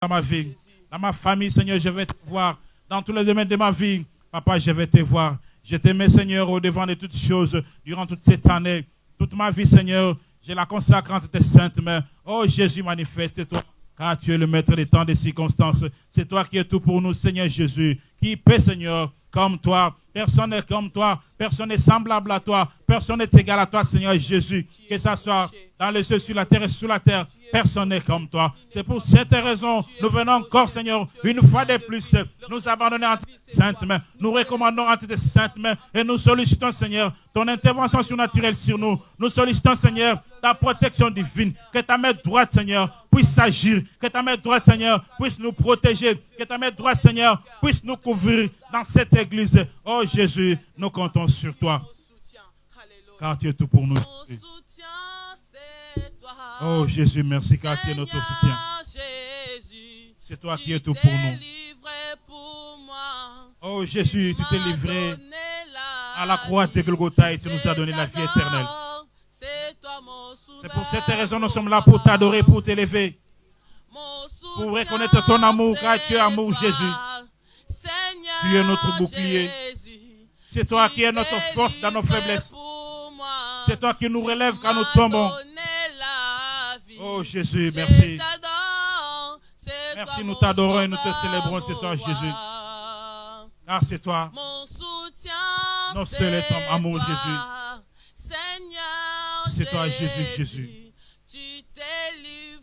dans ma vie. Dans ma famille, Seigneur, je vais te voir. Dans tous les domaines de ma vie, Papa, je vais te voir. Je t'aimais, Seigneur, au-devant de toutes choses, durant toute cette année. Toute ma vie, Seigneur, je la consacre entre tes saintes mains. Oh Jésus, manifeste-toi, car tu es le maître des temps, des circonstances. C'est toi qui es tout pour nous, Seigneur Jésus. Qui peut, Seigneur, comme toi. Personne n'est comme toi. Personne n'est semblable à toi. Personne n'est égal à toi, Seigneur Jésus. Que ça soit dans les cieux, sur la terre et sous la terre. Personne n'est comme toi. C'est pour cette raison, nous venons encore, Seigneur, une fois de plus, nous abandonner entre tes saintes mains. Nous recommandons entre tes saintes mains et nous sollicitons, Seigneur, ton intervention surnaturelle sur nous. Nous sollicitons, Seigneur, ta protection divine. Que ta main droite, Seigneur, puisse agir. Que ta main droite, Seigneur, puisse nous protéger. Que ta main droite, Seigneur, puisse nous couvrir dans cette église. Oh Jésus, nous comptons sur toi. Car tu es tout pour nous. Oh Jésus, merci car tu es notre soutien. C'est toi qui es tout pour nous. Oh Jésus, tu t'es livré à la croix de Golgotha et tu nous as donné la vie éternelle. C'est pour cette raison que nous sommes là pour t'adorer, pour t'élever, pour reconnaître ton amour car tu es amour Jésus. Tu es notre bouclier. C'est toi qui es notre force dans nos faiblesses. C'est toi qui nous relève quand nous tombons. Oh Jésus, merci. Merci, nous t'adorons et nous te célébrons ce soir, Jésus. Car c'est toi, notre seul et ton amour, Jésus. C'est toi, Jésus, Jésus.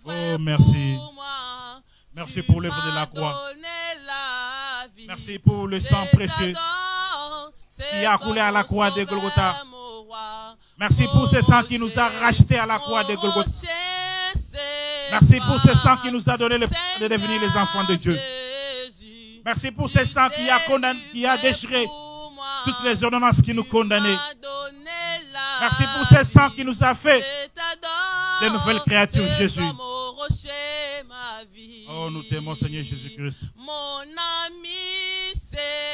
Oh, merci. Merci pour l'œuvre de la croix. Merci pour le sang précieux qui a coulé à la croix de Golgotha. Merci pour ce sang qui nous a rachetés à la croix de Golgotha. Merci pour ce sang qui nous a donné le pouvoir de devenir les enfants de Dieu. Merci pour ce sang qui a déchiré toutes les ordonnances qui nous condamnaient. Merci pour ce sang qui nous a fait de nouvelles créatures, Jésus. Oh, nous t'aimons, Seigneur Jésus-Christ.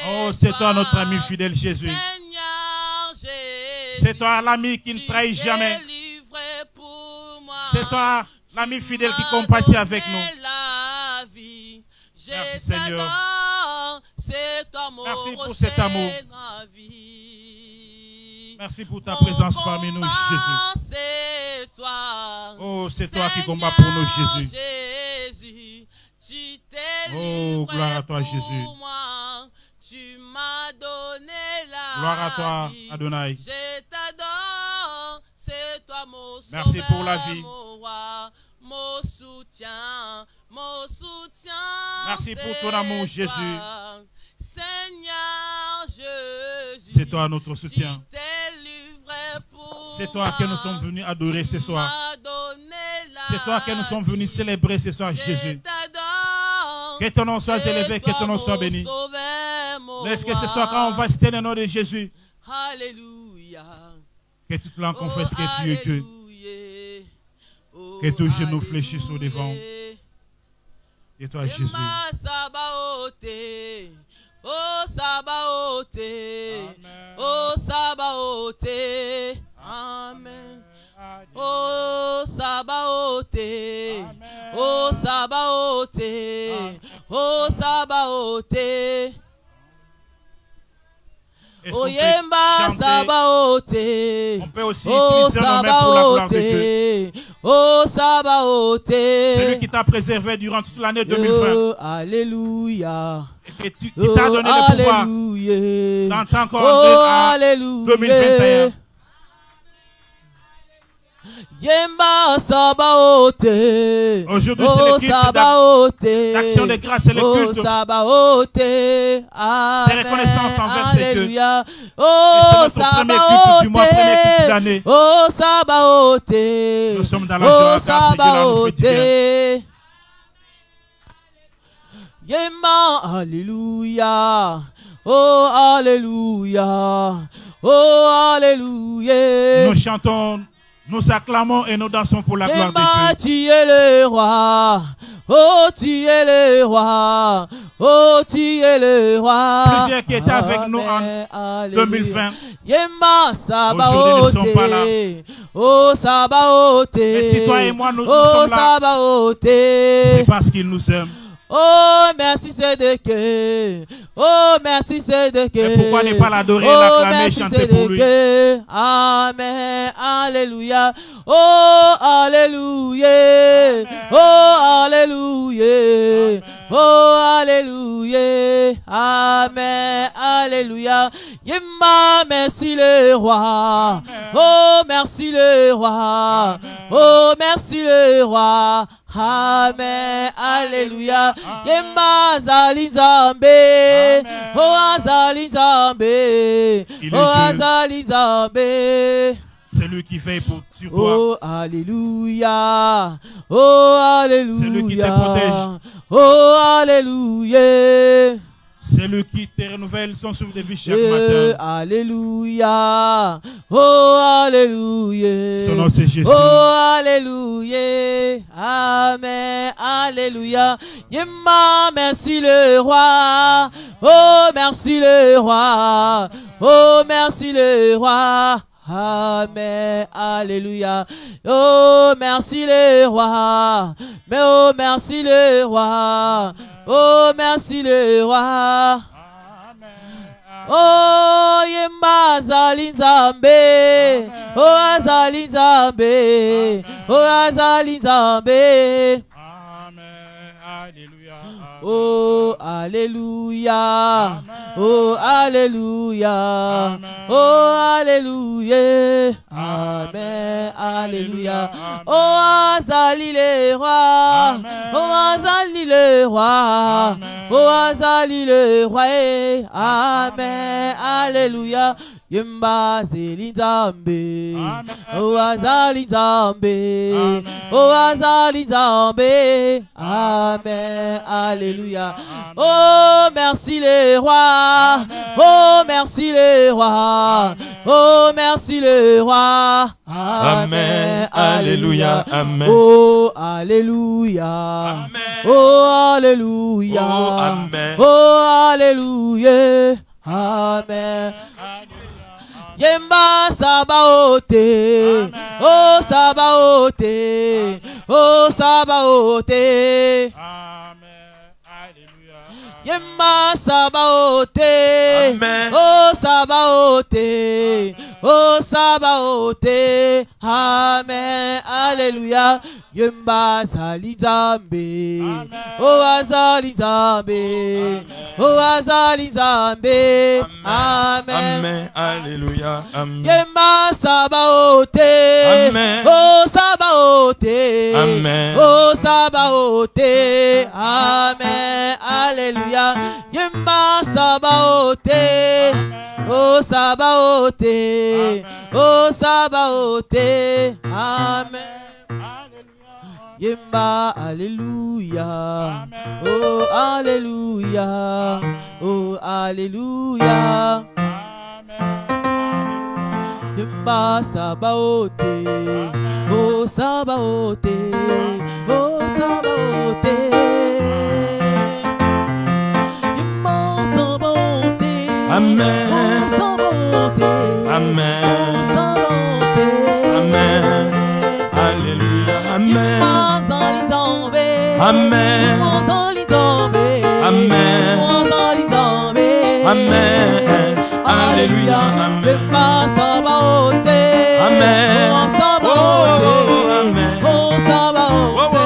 Oh, c'est toi notre ami fidèle, Jésus. C'est toi l'ami qui ne trahit jamais. C'est toi l'ami fidèle qui compatit avec nous. Merci Seigneur. Merci pour cet amour. Merci pour ta présence parmi nous, Jésus. Oh, c'est toi qui combats pour nous, Jésus. Oh, gloire à toi, Jésus. Gloire à toi, Adonai. Merci pour la vie. Merci pour ton amour, Jésus. C'est toi notre soutien. C'est toi que nous sommes venus adorer ce soir. C'est toi que nous sommes venus célébrer ce soir, Jésus. Que ton nom soit élevé, que ton nom soit béni. Laisse que ce soir, quand on va citer le nom de Jésus, que toute langue confesse que tu es Dieu. Que tous genoux fléchissent au devant. Et toi, Jésus. Oh Sabaoth, oh Sabaoth, Amen. Oh Sabaoth, oh Sabaoth, oh Sabaoth. Oh Yemba Sabaoth, on peut aussi utiliser nos mains pour la gloire de Dieu. Oh Sabaoth, celui qui t'a préservé durant toute l'année 2020. Oh, alléluia. Et qui t'a donné le pouvoir d'entendre encore en 2021. Yemba Sabaoth. Aujourd'hui, c'est le culte d'action de grâce et le culte de reconnaissance envers ces dieux. Oh c'est notre premier culte du mois, premier culte d'année. Oh Sabaoth. Nous sommes dans la joie car c'est Dieu nous fait du bien. Yemba, alléluia. Oh alléluia. Oh alléluia. Nous chantons. Nous acclamons et nous dansons pour la gloire de Dieu. Tu es le roi. Oh, tu es le roi. Oh, tu es le roi. Plusieurs qui étaient avec nous en 2020. Aujourd'hui, ne sont pas là. Oh, Sabaoth. Et si toi et moi, nous sommes là, c'est parce qu'il nous aime. Oh, merci Sédéché. Oh, merci Sédéché. Mais pourquoi ne pas l'adorer, l'acclamer, chanter pour lui? Amen. Alléluia. Oh, alléluia. Oh, alléluia. Oh, alléluia. Amen. Alléluia. Yemma, merci le roi. Oh, merci le roi. Oh, merci le roi. Amen. Alléluia. Yemma, Zalinzambe. Oh, Zalinzambe. Oh, Zalinzambe. C'est lui qui veille sur toi. Oh, alléluia. Oh, alléluia. C'est lui qui te protège. Oh, alléluia. C'est lui qui te renouvelle son souffle de vie chaque matin. Alléluia. Oh, alléluia. Son nom c'est Jésus. Oh, alléluia. Amen. Alléluia. Yemma, merci le roi. Oh, merci le roi. Oh, merci le roi. Amen, alléluia. Oh, merci le roi. Mais oh, merci le roi. Oh, merci le roi. Oh, Yemba Zalinzambe. Oh, Zalinzambe. Oh, Zalinzambe. Amen, alléluia. Oh, alléluia. Oh, alléluia. Oh, alléluia. Amen, alléluia. Oh, Azali le roi. Oh, Azali le roi. Oh, Azali le roi. Amen, alléluia. Yemba Zelinzambe. Oh, Azali Zambe. Oh, Azali Zambe. Amen, alléluia. Oh, merci le roi. Oh, merci le roi. Oh, merci le roi. Amen, alléluia, amen. Oh, alléluia. Oh, alléluia. Oh, amen. Oh, alléluia. Amen. Yemba Sabaote. Oh, Sabaote. Oh, Sabaote. Amen, alléluia. Yemma Sabaote. Amen. Oh, Sabaote. Oh, Sabaote. Amen. Alléluia. Yemba Zalizambe. Oh, Zalizambe. Oh, Zalizambe. Amen. Amen, alléluia, amen. Yemba Sabaote. Amen. Oh, Sabaote. Amen. Oh, Sabaote. Amen. Alléluia. Yemba Sabaote. Oh, Sabaote. Oh, Sabaote. Amen. Yemba, alléluia. Oh, alléluia. Oh, alléluia. Yemba Sabaote. Oh, Sabaote. Oh, Sabaote. Yemba Sabaote. Amen. Oh, Sabaote. Amen. Oh, Sabaote. Amen. Alléluia, amen. Yemba Zalizambe. Amen. Oh, Zalizambe. Amen. Oh, Zalizambe. Amen. Alléluia, amen. Yemba Sabaote. Amen. Oh, Sabaote. Oh, amen. Oh, Sabaote.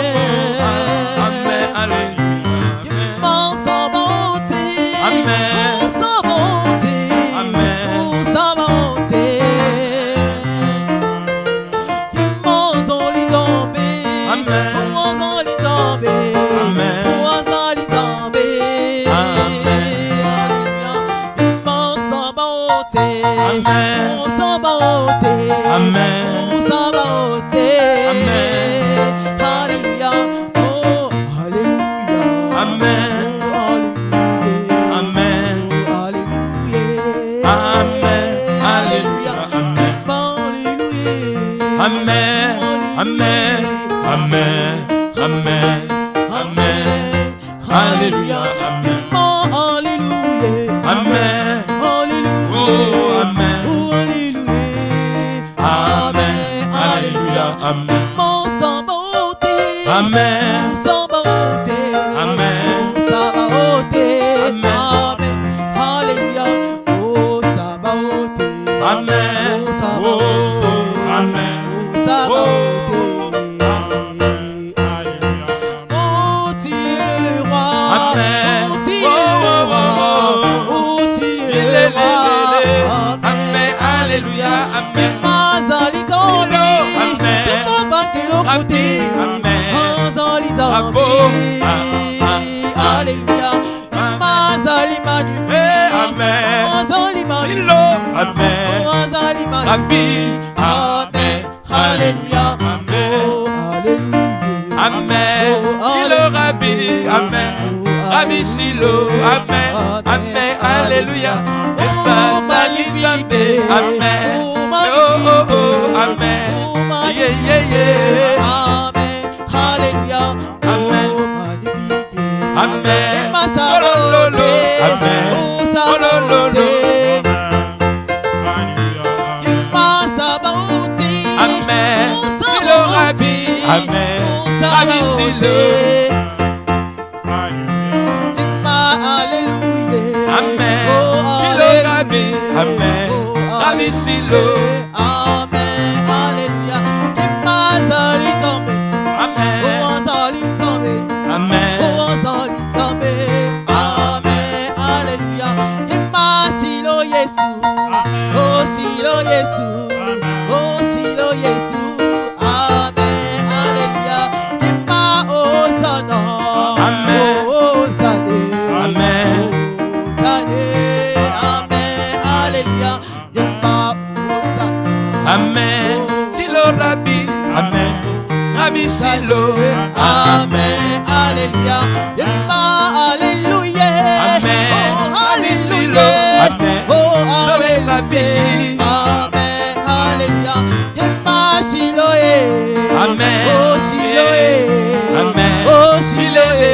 Amen, alléluia. Yemba Sabaote. Amen. Oh, Sabaote. Amen. Oh, Sabaote. Yemba Zalizambe. Amen. Oh, Zalizambe. Amen. Oh, Zalizambe. Amen. Alléluia. Yemba Sabaote. Amen. Oh, Sabaote. Amen. Oh, Sabaote. Amen. Alléluia. Oh, alléluia. Amen. Oh, Amen. alléluia. Amen. Alléluia. Amen. Alléluia. Amen. Amen. Amen. Amen. Amen. Alléluia. Amen. Oh, alléluia. Amen. Alléluia. Oh, amen. Oh, alléluia. Amen. Alléluia. Amen. Mon Sabaote. Amen. Sabaote. Amen. Amen. Oh, Amen. Oh, Alléluia, Amen. Alléluia. Amen. Le Rabbi, Amen. Rabbi Shilo, Amen. Amen. Alléluia. Et ça, Amen. Oh, oh, oh, Amen. Yeah, yeah, yeah. Amen. Alléluia. Amen. Amen. Oh, lo, lo, lo. Amen. Oh, lo, lo, lo. Amen. Le Rabbi, Amen. Rabbi Shilo. Amen. Le Rabbi, Amen. Rabbi Shilo. Amen. Alléluia. Amen. Amen. Amen. Alléluia. Silo Yesu. Oh Silo Yesu. Oh Silo Yesu. Amen. Alléluia. Hosanna. Amen. Hosanna. Amen. Amen. Alléluia. Amen. Shilo Rabbi. Amen. Rabbi Shilo. Amen. Alléluia. Alléluia. Amen. Oh, Rabbi Shilo. Amen. Oh, Alléluia. Amen. Alléluia. Shiloé. Amen. Oh, Shiloé. Amen. Oh, Shiloé.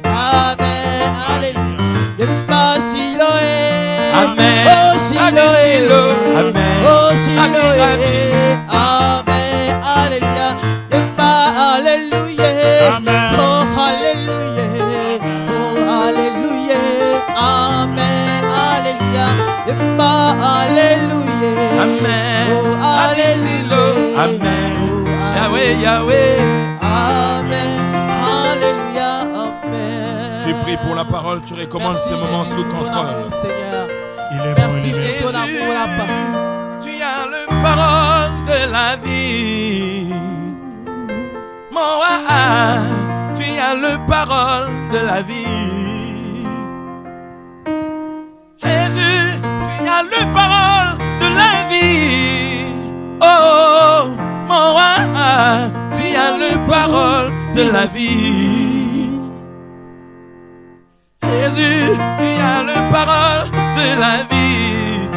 Amen. Alléluia. Shiloé. Amen. Oh, Rabbi Shilo. Amen. Oh, Rabbi, Rabbi. Shiloé. Amen. Alléluia. Alléluia. Amen. Oh, Alléluia. Oh, Alléluia. Amen. Alléluia. Alléluia. Amen. Oh, Rabbi Shilo. Amen. Yahweh, Yahweh. Amen. Alléluia. Amen. Tu pries pour la parole, tu recommences ce moment sous contrôle. Seigneur. Il est bon, Merci il est bien. pour ton amour, la parole. Tu as le parole de la vie. Mon roi, tu as le parole de la vie. Jésus, tu as le parole de la vie. Oh, mon roi, tu as le parole de la vie. Jésus, tu as le parole de la vie.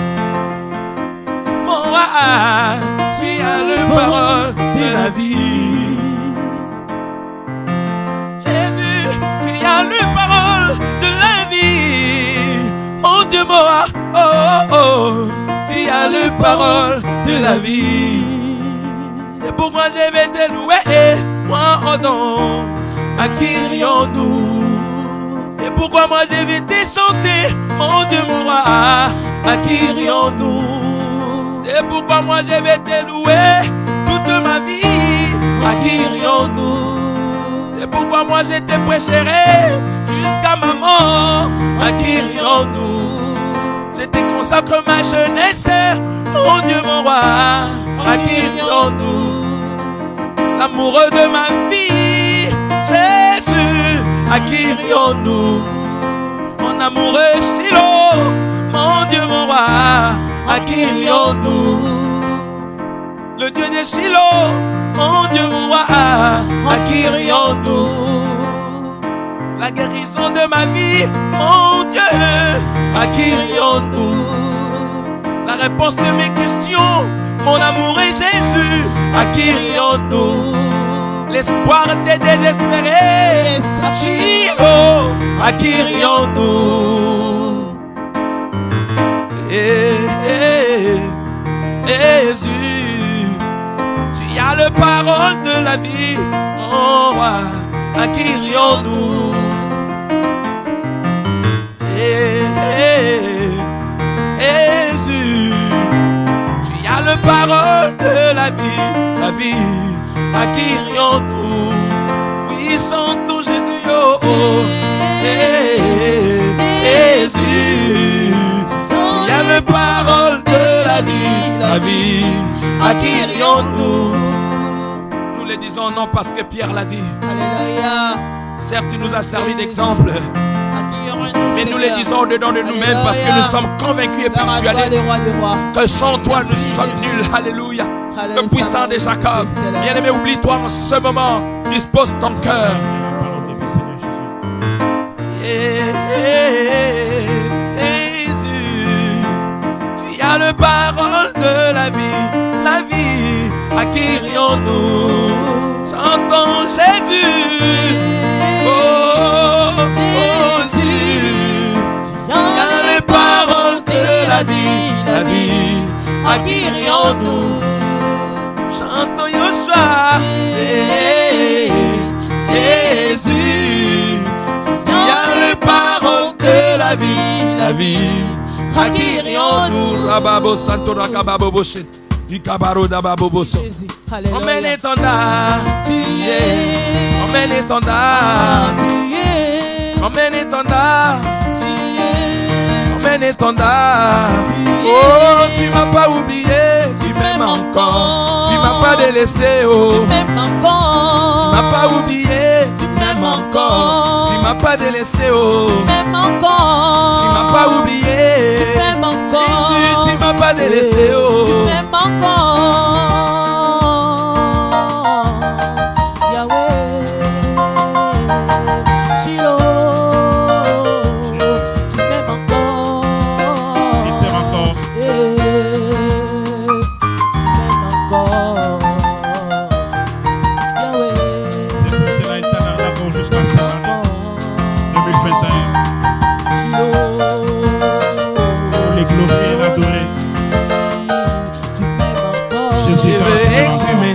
Mon roi, tu as le parole de la vie. Jésus, tu as le parole de la vie. Mon Dieu, mon roi, oh, oh, oh, tu as le parole de la vie. Et pourquoi je vais te louer, moi, oh non, à qui rions-nous? C'est pourquoi moi je vais te chanter, mon Dieu, mon roi, à qui rions-nous? C'est pourquoi moi je vais te louer toute ma vie, à qui rions-nous? C'est pourquoi moi je te prêcherai jusqu'à ma mort, à qui rions-nous? Je te consacre ma jeunesse, mon Dieu, mon roi, à qui rions-nous? L'amoureux de ma vie, Jésus, à qui rions-nous? Mon amoureux Shilo, mon Dieu, mon roi, à qui rions-nous? Le Dieu de Shilo, mon Dieu, mon roi, à qui rions-nous? La guérison de ma vie, mon Dieu, à qui rions-nous? La réponse de mes questions, mon amour est Jésus, à qui rions-nous? L'espoir des désespérés, Shilo, à qui rions-nous? Jésus, tu as le parole de la vie, mon roi, à qui rions-nous? Jésus, de la vie, à qui irions-nous? Oui, chantons Jésus, oh, oh. Jésus, tu as la parole de la vie, à qui irions-nous? Nous le disons non parce que Pierre l'a dit. Alléluia. Certes, tu nous as servi d'exemple, mais nous le disons au-dedans de nous-mêmes parce que nous sommes convaincus et persuadés que sans toi nous sommes nuls. Alléluia. Le puissant de Jacob. Bien-aimé, oublie-toi en ce moment. Dispose ton cœur. Jésus, tu as le parole de la vie, à qui irions-nous? Chantons Jésus. Oh, Jésus, tu as les paroles de la vie, à qui irions-nous? Chantons Yoshua. Jésus, tu as les paroles de la vie, à qui irions-nous? Rababo Santo Rakababo Boshet. Du cabaro d'ababo bosso. Emmène l'étendard. Emmène l'étendard. Emmène l'étendard. Emmène l'étendard. Oh, tu m'as pas oublié. Tu m'aimes encore. Tu m'as pas délaissé. Oh, tu m'aimes encore. Tu m'as pas oublié. Tu m'aimes encore. Tu m'as pas délaissé. Oh, tu m'aimes encore. Tu m'as pas oublié. Tu m'aimes encore. Jésus, tu m'as pas délaissé. Oh, tu m'aimes encore. Yahweh, Shiloh, tu m'aimes encore. Il t'aime encore. Tu m'aimes encore. Yahweh. C'est pour cela qu'il t'a dans la gorge jusqu'à cette année 2021. Pour les glorifier et l'adorer. Je veux exprimer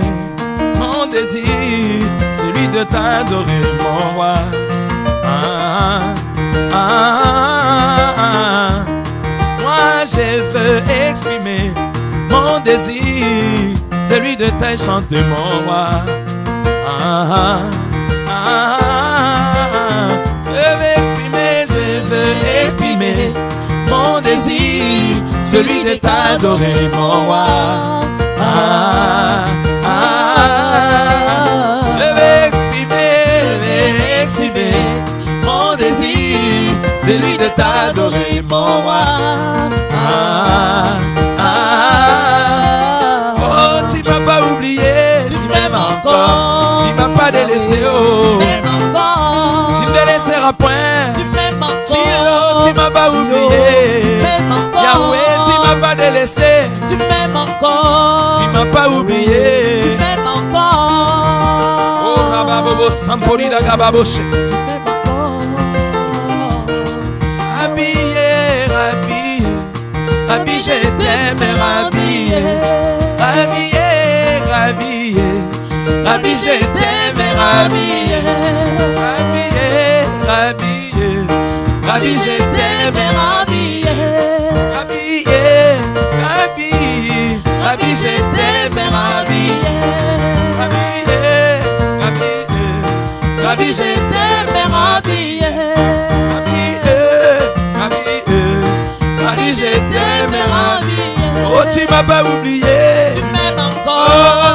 mon désir, celui de t'adorer, mon roi. Moi, je veux exprimer mon désir, celui de te chanter, mon roi. Je veux exprimer mon désir, celui de t'adorer, mon roi. Je vais exprimer mon désir, celui de t'adorer, mon roi. Oh, tu m'as pas oublié, tu m'aimes encore, tu m'as pas délaissé, oh, tu ne me laisseras point, Shiloh, tu m'as pas oublié, Yahweh, tu m'as pas délaissé, tu m'aimes encore, tu m'as pas oublié, tu m'aimes encore. Oh, Rababobo Sampori Dagababoshe. Habillé, habillé, habillé, je t'aime, habillé, habillé, habillé, habillé, je t'aime, habillé, habillé, habillé, habillé, je t'aime, habillé, habillé, habillé, habillé, je t'aime, habillé, habillé, habillé, habillé, je t'aime, habillé, habillé, je t'aime, habillé. Oh, tu m'as pas oublié, tu m'aimes encore. Oh,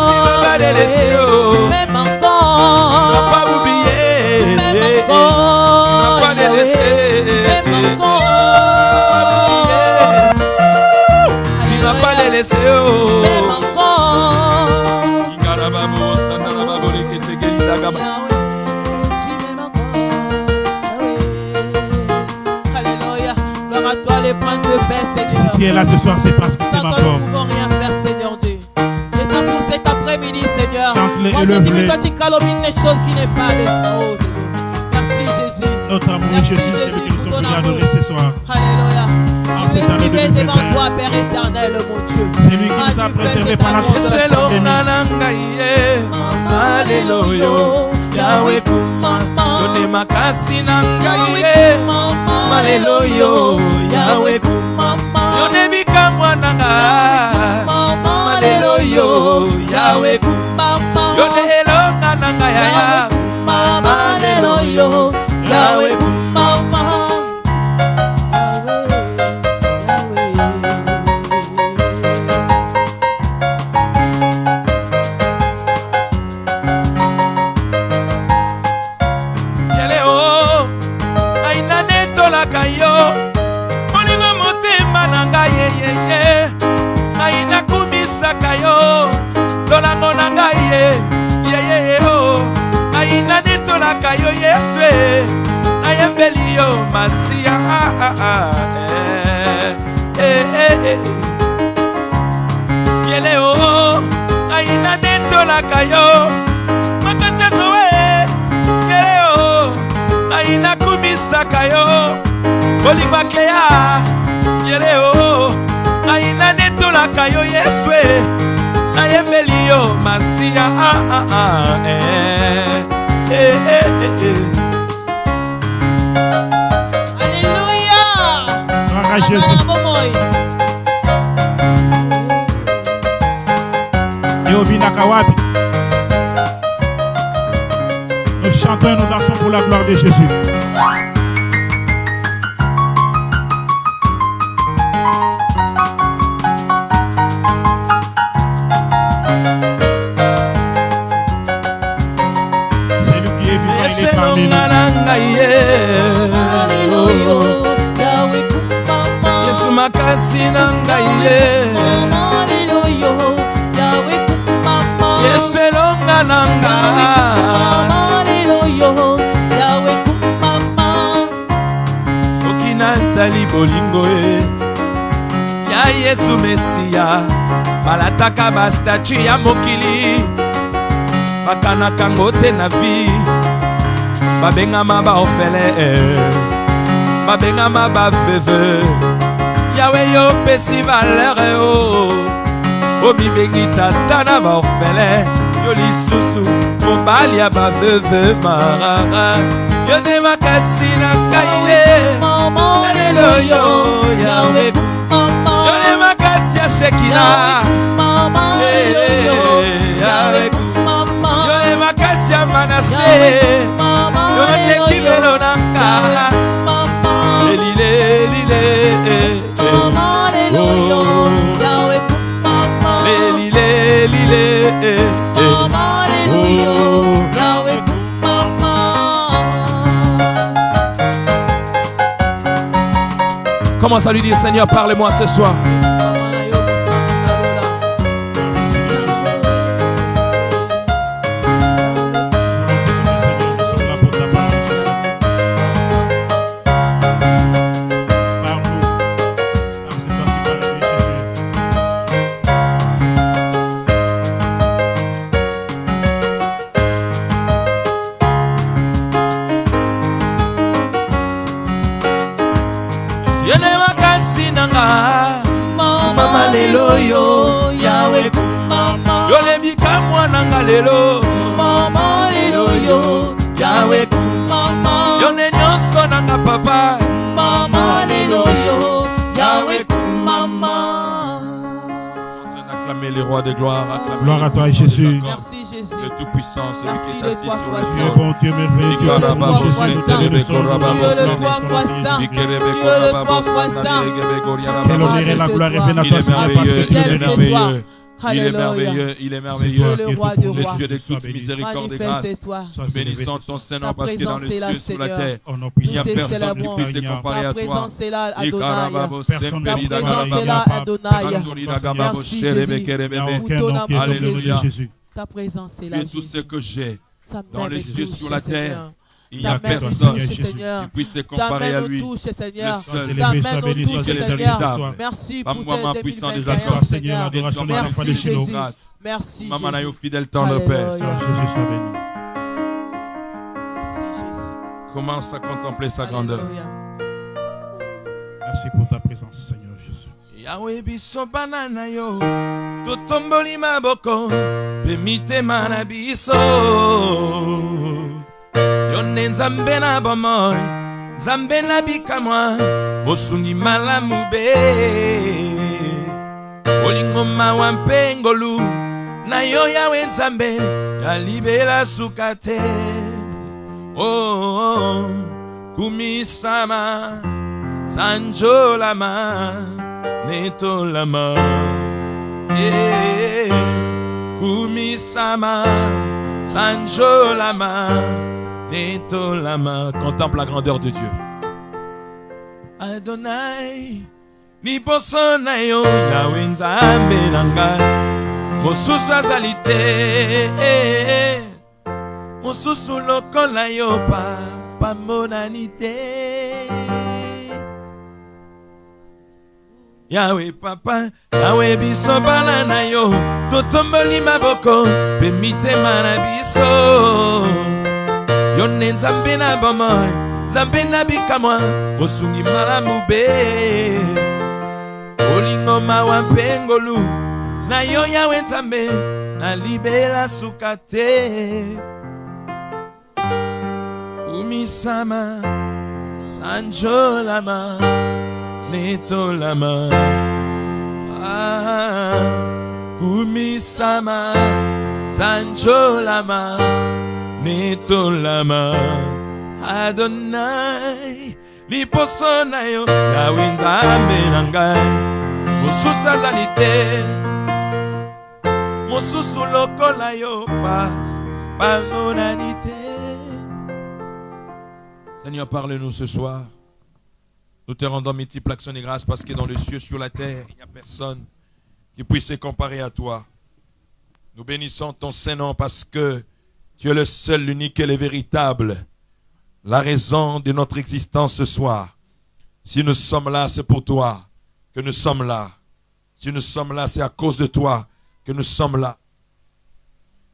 tu m'as pas délaissé, oh, tu m'aimes encore. Tu m'as pas oublié, tu m'aimes encore. Tu m'as pas délaissé, tu m'aimes encore. Tu m'as pas délaissé, oh, tu m'aimes encore. Ikarababo, Sanarababo, Rekete, Dagaba. À toi les princes de paix, Seigneur. Si tu es là ce soir, c'est parce que tu m'aimes encore. Nous ne pouvons rien faire, Seigneur Dieu. C'est ta pour cet après-midi, Seigneur. Chante-les Moi, et je dis, lève-les. mais toi, tu calomines les choses qui n'est pas allées. Oh, Dieu. Merci, Jésus. Notre amour, Merci, Jésus, Jésus, c'est lui que nous pour sommes ton venus adorer ce soir. Alléluia. En cette Je année suis devant 2021. toi, Père éternel, mon Dieu. C'est lui qui nous a préservés pendant toute cette pandémie. Alléluia, Yahweh Kumama, donne ma kasina ngaye. Alléluia, Yahweh Kumama, donne bika mwananga. Alléluia, Yahweh kumama. Yone elonga nanga ya Mama lelo yo. Yahweh kumama. Kayo Molinga motema nanga ye ye ye Aina kumisa kayo Dolango nanga ye ye ye oh Aina netola kayo yeswe Ayembeli yo masia Yele oh Aina netola kayo Makata soe Yele oh Aina kumisa kayo Bolingwa keya Yele o Aina netola kayo yeswe Ayembeli yo masia Alléluia. Gloire à Jésus. Yobina Kawabi. Nous chantons et nous dansons pour la gloire de Jésus. Yesu makasi nanga ye Yesu elonga nanga soki natali bolingo ya Yesu Mesia balataka bastatu ya mokili bakanaka ngo te na vie babengama baorphelin babengama baveuve Yahweh yo pesi valeur o obibengi tata na baorphelin yo lisusu mobali ya baveuve marara yo nde makasi na ngai lelo yo Yahweh yo nde makasi ya Shekina Yahweh yo nde makasi ya Manase yo nde kibelo nanga Lile lile Commence à lui dire Seigneur parle-moi ce soir. Mama lelo yo Yahweh kumama Yolebi kamwa nanga lelo Mama lelo yo Yahweh kumama Yone nyonso nanga papa Mama lelo yo Yahweh kumama. Acclamez les rois de gloire. Gloire à toi Jésus. Merci Jésus. Le Tout-Puissant, celui qui est assis sur le Tu es trône. bon, tu es merveilleux, tu es bon, Jésus, nous t'adorons. Quel honneur et la gloire reviennent à toi, Seigneur, parce que tu es merveilleux. Il est merveilleux, il est merveilleux. le roi de roi. Le Dieu de toute miséricorde et grâce. Bénissons ton Seigneur parce que dans le ciel et sur la terre, il n'y a personne qui puisse se comparer à toi. Personne Alléluia. Ta présence est Tu là. es tout ce que j'ai dans les cieux sur la terre. Il n'y Ta a main personne nous touche, qui Seigneur. puisse se Ta comparer à main lui. nous touche, Seigneur. Le seul. Ta main nous béni touche, soit Seigneur. Merci pour Moi, ma cette puissance des 2021, actions. Seigneur, l'adoration n'est pas de chez nous. Merci Maman, Jésus. au fidèle tendre Père. Jésus soit béni. Merci Jésus. Commence à contempler sa grandeur. Alléluia. Merci pour ta présence, Seigneur Jésus. Yahweh biso banana yo totomboli maboko pe mitema na biso yo nde nzambe na bomoi nzambe na bikamwa bosungi malamu be bolingo mawa mpe ngolu na yo Yahweh Nzambe ya libela sukate. Oh, kumisama sanjolama netolama. Kumisama sanjolama netolama. Contemple la grandeur de Dieu. Adonai ni posona yo Yahweh Nzambe nanga mosusu azali te mosusu lokola yo pamonani te. Yahweh papa Yahweh biso bana na yo totomboli maboko pe mitema na biso yo ne Nzambe na bomoi Nzambe na bikamwa mosungi malamu be olingo mawa pengolu na yo Yahweh Nzambe na libela sukate. Kumisama sanjolama netolama. Kumisama sanjolama netolama. Adonai liposona yo Yahweh Nzambe nangai mosusu azali te mosusu lokola yo pamonani te. Seigneur, parle-nous ce soir. Nous te rendons multiples actions et grâces parce que dans les cieux, sur la terre, il n'y a personne qui puisse se comparer à toi. Nous bénissons ton Saint-Nom parce que tu es le seul, l'unique et le véritable. La raison de notre existence ce soir. Si nous sommes là, c'est pour toi que nous sommes là. Si nous sommes là, c'est à cause de toi que nous sommes là.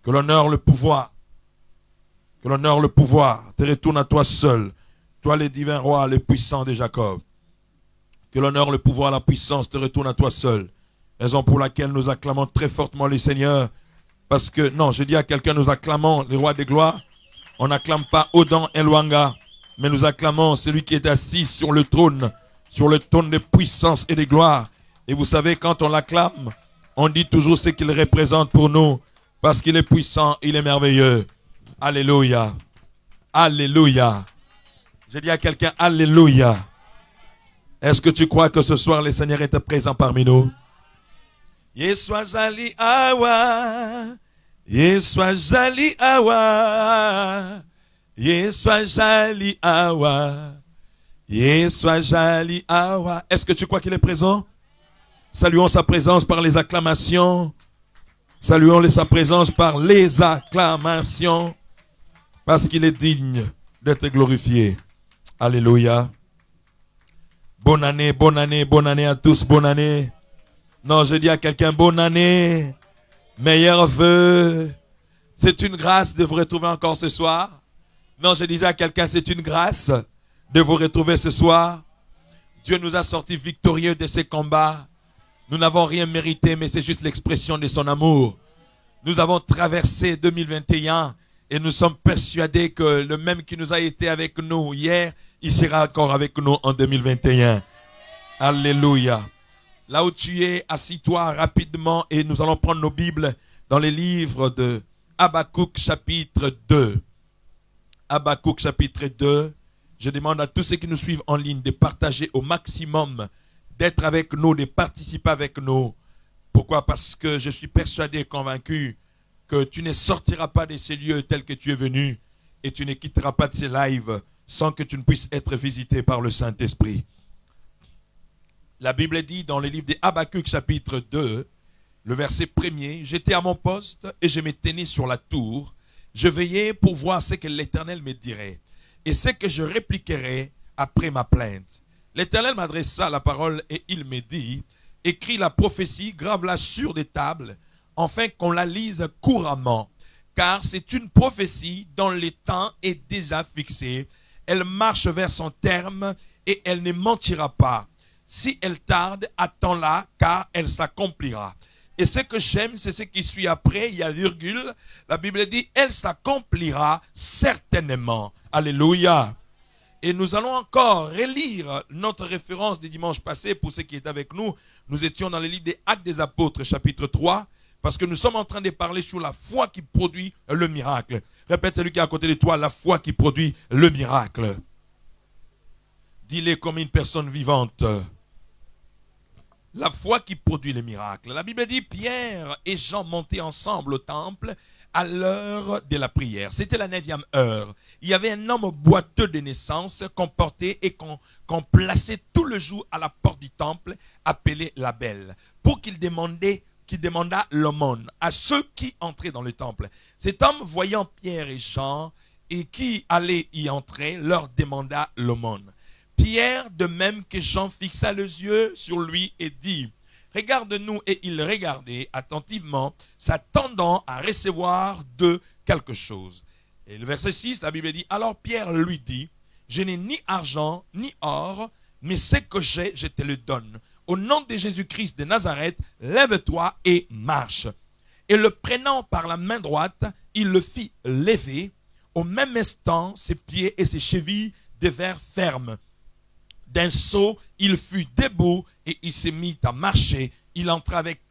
Que l'honneur, le pouvoir te retourne à toi seul. Toi, le divin roi, le puissant de Jacob. Que l'honneur, le pouvoir, la puissance te retourne à toi seul. Raison pour laquelle nous acclamons très fortement le Seigneur. Parce que, non, je dis à quelqu'un, nous acclamons le roi des gloires. On n'acclame pas Odan et Luanga, mais nous acclamons celui qui est assis sur le trône de puissance et de gloire. Et vous savez, quand on l'acclame, on dit toujours ce qu'il représente pour nous, parce qu'il est puissant, il est merveilleux. Alléluia. Alléluia. Je dis à quelqu'un, Alléluia. Est-ce que tu crois que ce soir, le Seigneur est présent parmi nous? Yeswa jali awa. Yeswa jali awa. Yeswa jali awa. Yeswa jali awa. Est-ce que tu crois qu'il est présent? Saluons sa présence par les acclamations. Saluons sa présence par les acclamations. Parce qu'il est digne d'être glorifié. Alléluia. Bonne année, bonne année, bonne année à tous, bonne année. Non, je dis à quelqu'un, bonne année. Meilleurs vœux. C'est une grâce de vous retrouver encore ce soir. Non, je disais à quelqu'un, c'est une grâce de vous retrouver ce soir. Dieu nous a sortis victorieux de ces combats. Nous n'avons rien mérité, mais c'est juste l'expression de son amour. Nous avons traversé 2021 et nous sommes persuadés que le même qui nous a été avec nous hier, il sera encore avec nous en 2021. Alléluia. Là où tu es, assis-toi rapidement et nous allons prendre nos Bibles dans les livres de Habakkuk chapitre 2. Habakkuk chapitre 2. Je demande à tous ceux qui nous suivent en ligne de partager au maximum, d'être avec nous, de participer avec nous. Pourquoi? Parce que je suis persuadé et convaincu que tu ne sortiras pas de ces lieux tels que tu es venu et tu ne quitteras pas de ces lives sans que tu ne puisses être visité par le Saint-Esprit. La Bible dit dans le livre de Habakkuk chapitre 2, le verset 1er, « J'étais à mon poste et je me tenais sur la tour. Je veillais pour voir ce que l'Éternel me dirait et ce que je répliquerais après ma plainte. L'Éternel m'adressa la parole et il me dit, « Écris la prophétie, grave-la sur des tables, afin qu'on la lise couramment, car c'est une prophétie dont le temps est déjà fixé. Elle marche vers son terme et elle ne mentira pas. Si elle tarde, attends-la, car elle s'accomplira. » Et ce que j'aime, c'est ce qui suit après, il y a virgule. La Bible dit, elle s'accomplira certainement. Alléluia. Et nous allons encore relire notre référence du dimanche passé pour ceux qui étaient avec nous. Nous étions dans le livre des Actes des Apôtres, chapitre 3. Parce que nous sommes en train de parler sur la foi qui produit le miracle. Répète celui qui est à côté de toi, la foi qui produit le miracle. Dis-le comme une personne vivante. La foi qui produit les miracles. La Bible dit Pierre et Jean montaient ensemble au temple à l'heure de la prière. C'était la 9e heure. Il y avait un homme boiteux de naissance qu'on portait et qu'on plaçait tout le jour à la porte du temple, appelé la Belle, pour qu'il demandât l'aumône à ceux qui entraient dans le temple. Cet homme, voyant Pierre et Jean et qui allaient y entrer, leur demanda l'aumône. Pierre, de même que Jean, fixa les yeux sur lui et dit « Regarde-nous » et il regardait attentivement, s'attendant à recevoir de quelque chose. Et le verset 6, la Bible dit « Alors Pierre lui dit « Je n'ai ni argent ni or, mais ce que j'ai, je te le donne. Au nom de Jésus-Christ de Nazareth, lève-toi et marche. » Et le prenant par la main droite, il le fit lever. Au même instant, ses pieds et ses chevilles devinrent fermes. D'un saut, il fut debout et il se mit à marcher. Il entra avec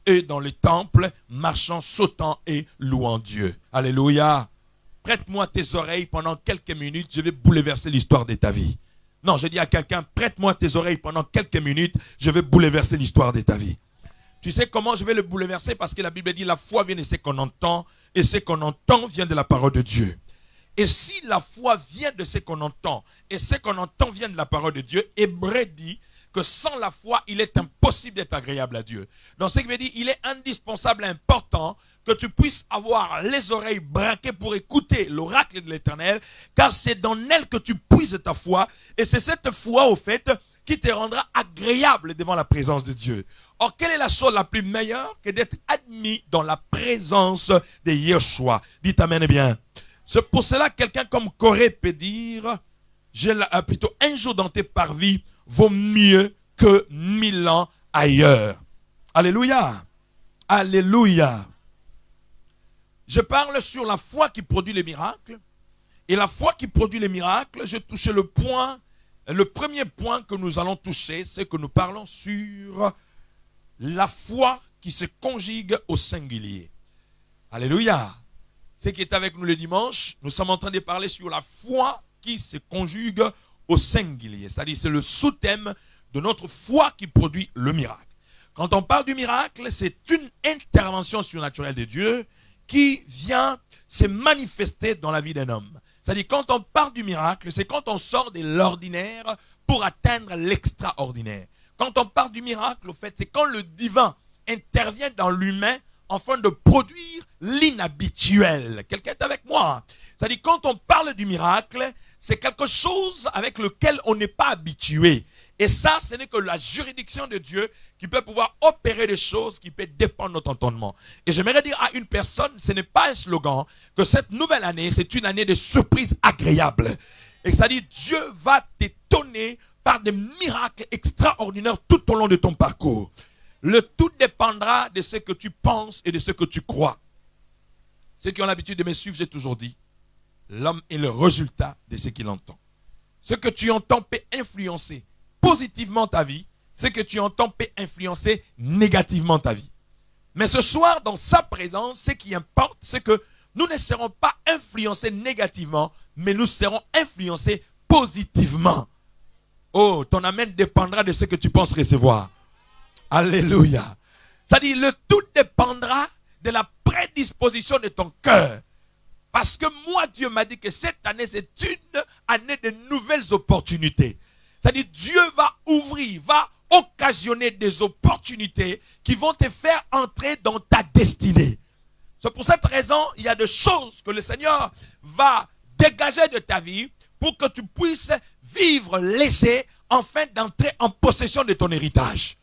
eux dans le temple, marchant, sautant et louant Dieu. Alléluia. Prête-moi tes oreilles pendant quelques minutes, je vais bouleverser l'histoire de ta vie. Non, je dis à quelqu'un, prête-moi tes oreilles pendant quelques minutes, je vais bouleverser l'histoire de ta vie. Tu sais comment je vais le bouleverser? Parce que la Bible dit la foi vient de ce qu'on entend et ce qu'on entend vient de la parole de Dieu. Et si la foi vient de ce qu'on entend et ce qu'on entend vient de la parole de Dieu, Hébreu dit que sans la foi, il est impossible d'être agréable à Dieu. Donc ce qui veut dire, il est indispensable, important que tu puisses avoir les oreilles braquées pour écouter l'oracle de l'Éternel, car c'est dans elle que tu puises ta foi et c'est cette foi au fait qui te rendra agréable devant la présence de Dieu. Or, quelle est la chose la plus meilleure que d'être admis dans la présence de Yeshua? Dites amen bien. C'est pour cela que quelqu'un comme Corée peut dire, plutôt un jour dans tes parvis vaut mieux que 1000 ans ailleurs. Alléluia. Alléluia. Je parle sur la foi qui produit les miracles. Et la foi qui produit les miracles, je touche le premier point que nous allons toucher, c'est que nous parlons sur la foi qui se conjugue au singulier. Alléluia. Ce qui est avec nous le dimanche, nous sommes en train de parler sur la foi qui se conjugue au singulier. C'est-à-dire c'est le sous-thème de notre foi qui produit le miracle. Quand on parle du miracle, c'est une intervention surnaturelle de Dieu qui vient se manifester dans la vie d'un homme. C'est-à-dire quand on parle du miracle, c'est quand on sort de l'ordinaire pour atteindre l'extraordinaire. Quand on parle du miracle, au fait, c'est quand le divin intervient dans l'humain afin de produire l'inhabituel. Quelqu'un est avec moi? C'est-à-dire quand on parle du miracle, c'est quelque chose avec lequel on n'est pas habitué. Et ça, ce n'est que la juridiction de Dieu qui peut pouvoir opérer des choses qui peuvent dépendre de notre entendement. Et j'aimerais dire à une personne, ce n'est pas un slogan, que cette nouvelle année, c'est une année de surprises agréables. Et c'est-à-dire Dieu va t'étonner par des miracles extraordinaires tout au long de ton parcours. Le tout dépendra de ce que tu penses et de ce que tu crois. Ceux qui ont l'habitude de me suivre, j'ai toujours dit, l'homme est le résultat de ce qu'il entend. Ce que tu entends peut influencer positivement ta vie, ce que tu entends peut influencer négativement ta vie. Mais ce soir, dans sa présence, ce qui importe, c'est que nous ne serons pas influencés négativement, mais nous serons influencés positivement. Oh, ton amen dépendra de ce que tu penses recevoir. Alléluia. C'est-à-dire, le tout dépendra de la prédisposition de ton cœur. Parce que moi, Dieu m'a dit que cette année, c'est une année de nouvelles opportunités. C'est-à-dire, Dieu va ouvrir, va occasionner des opportunités qui vont te faire entrer dans ta destinée. C'est pour cette raison, il y a des choses que le Seigneur va dégager de ta vie pour que tu puisses vivre léger afin d'entrer en possession de ton héritage.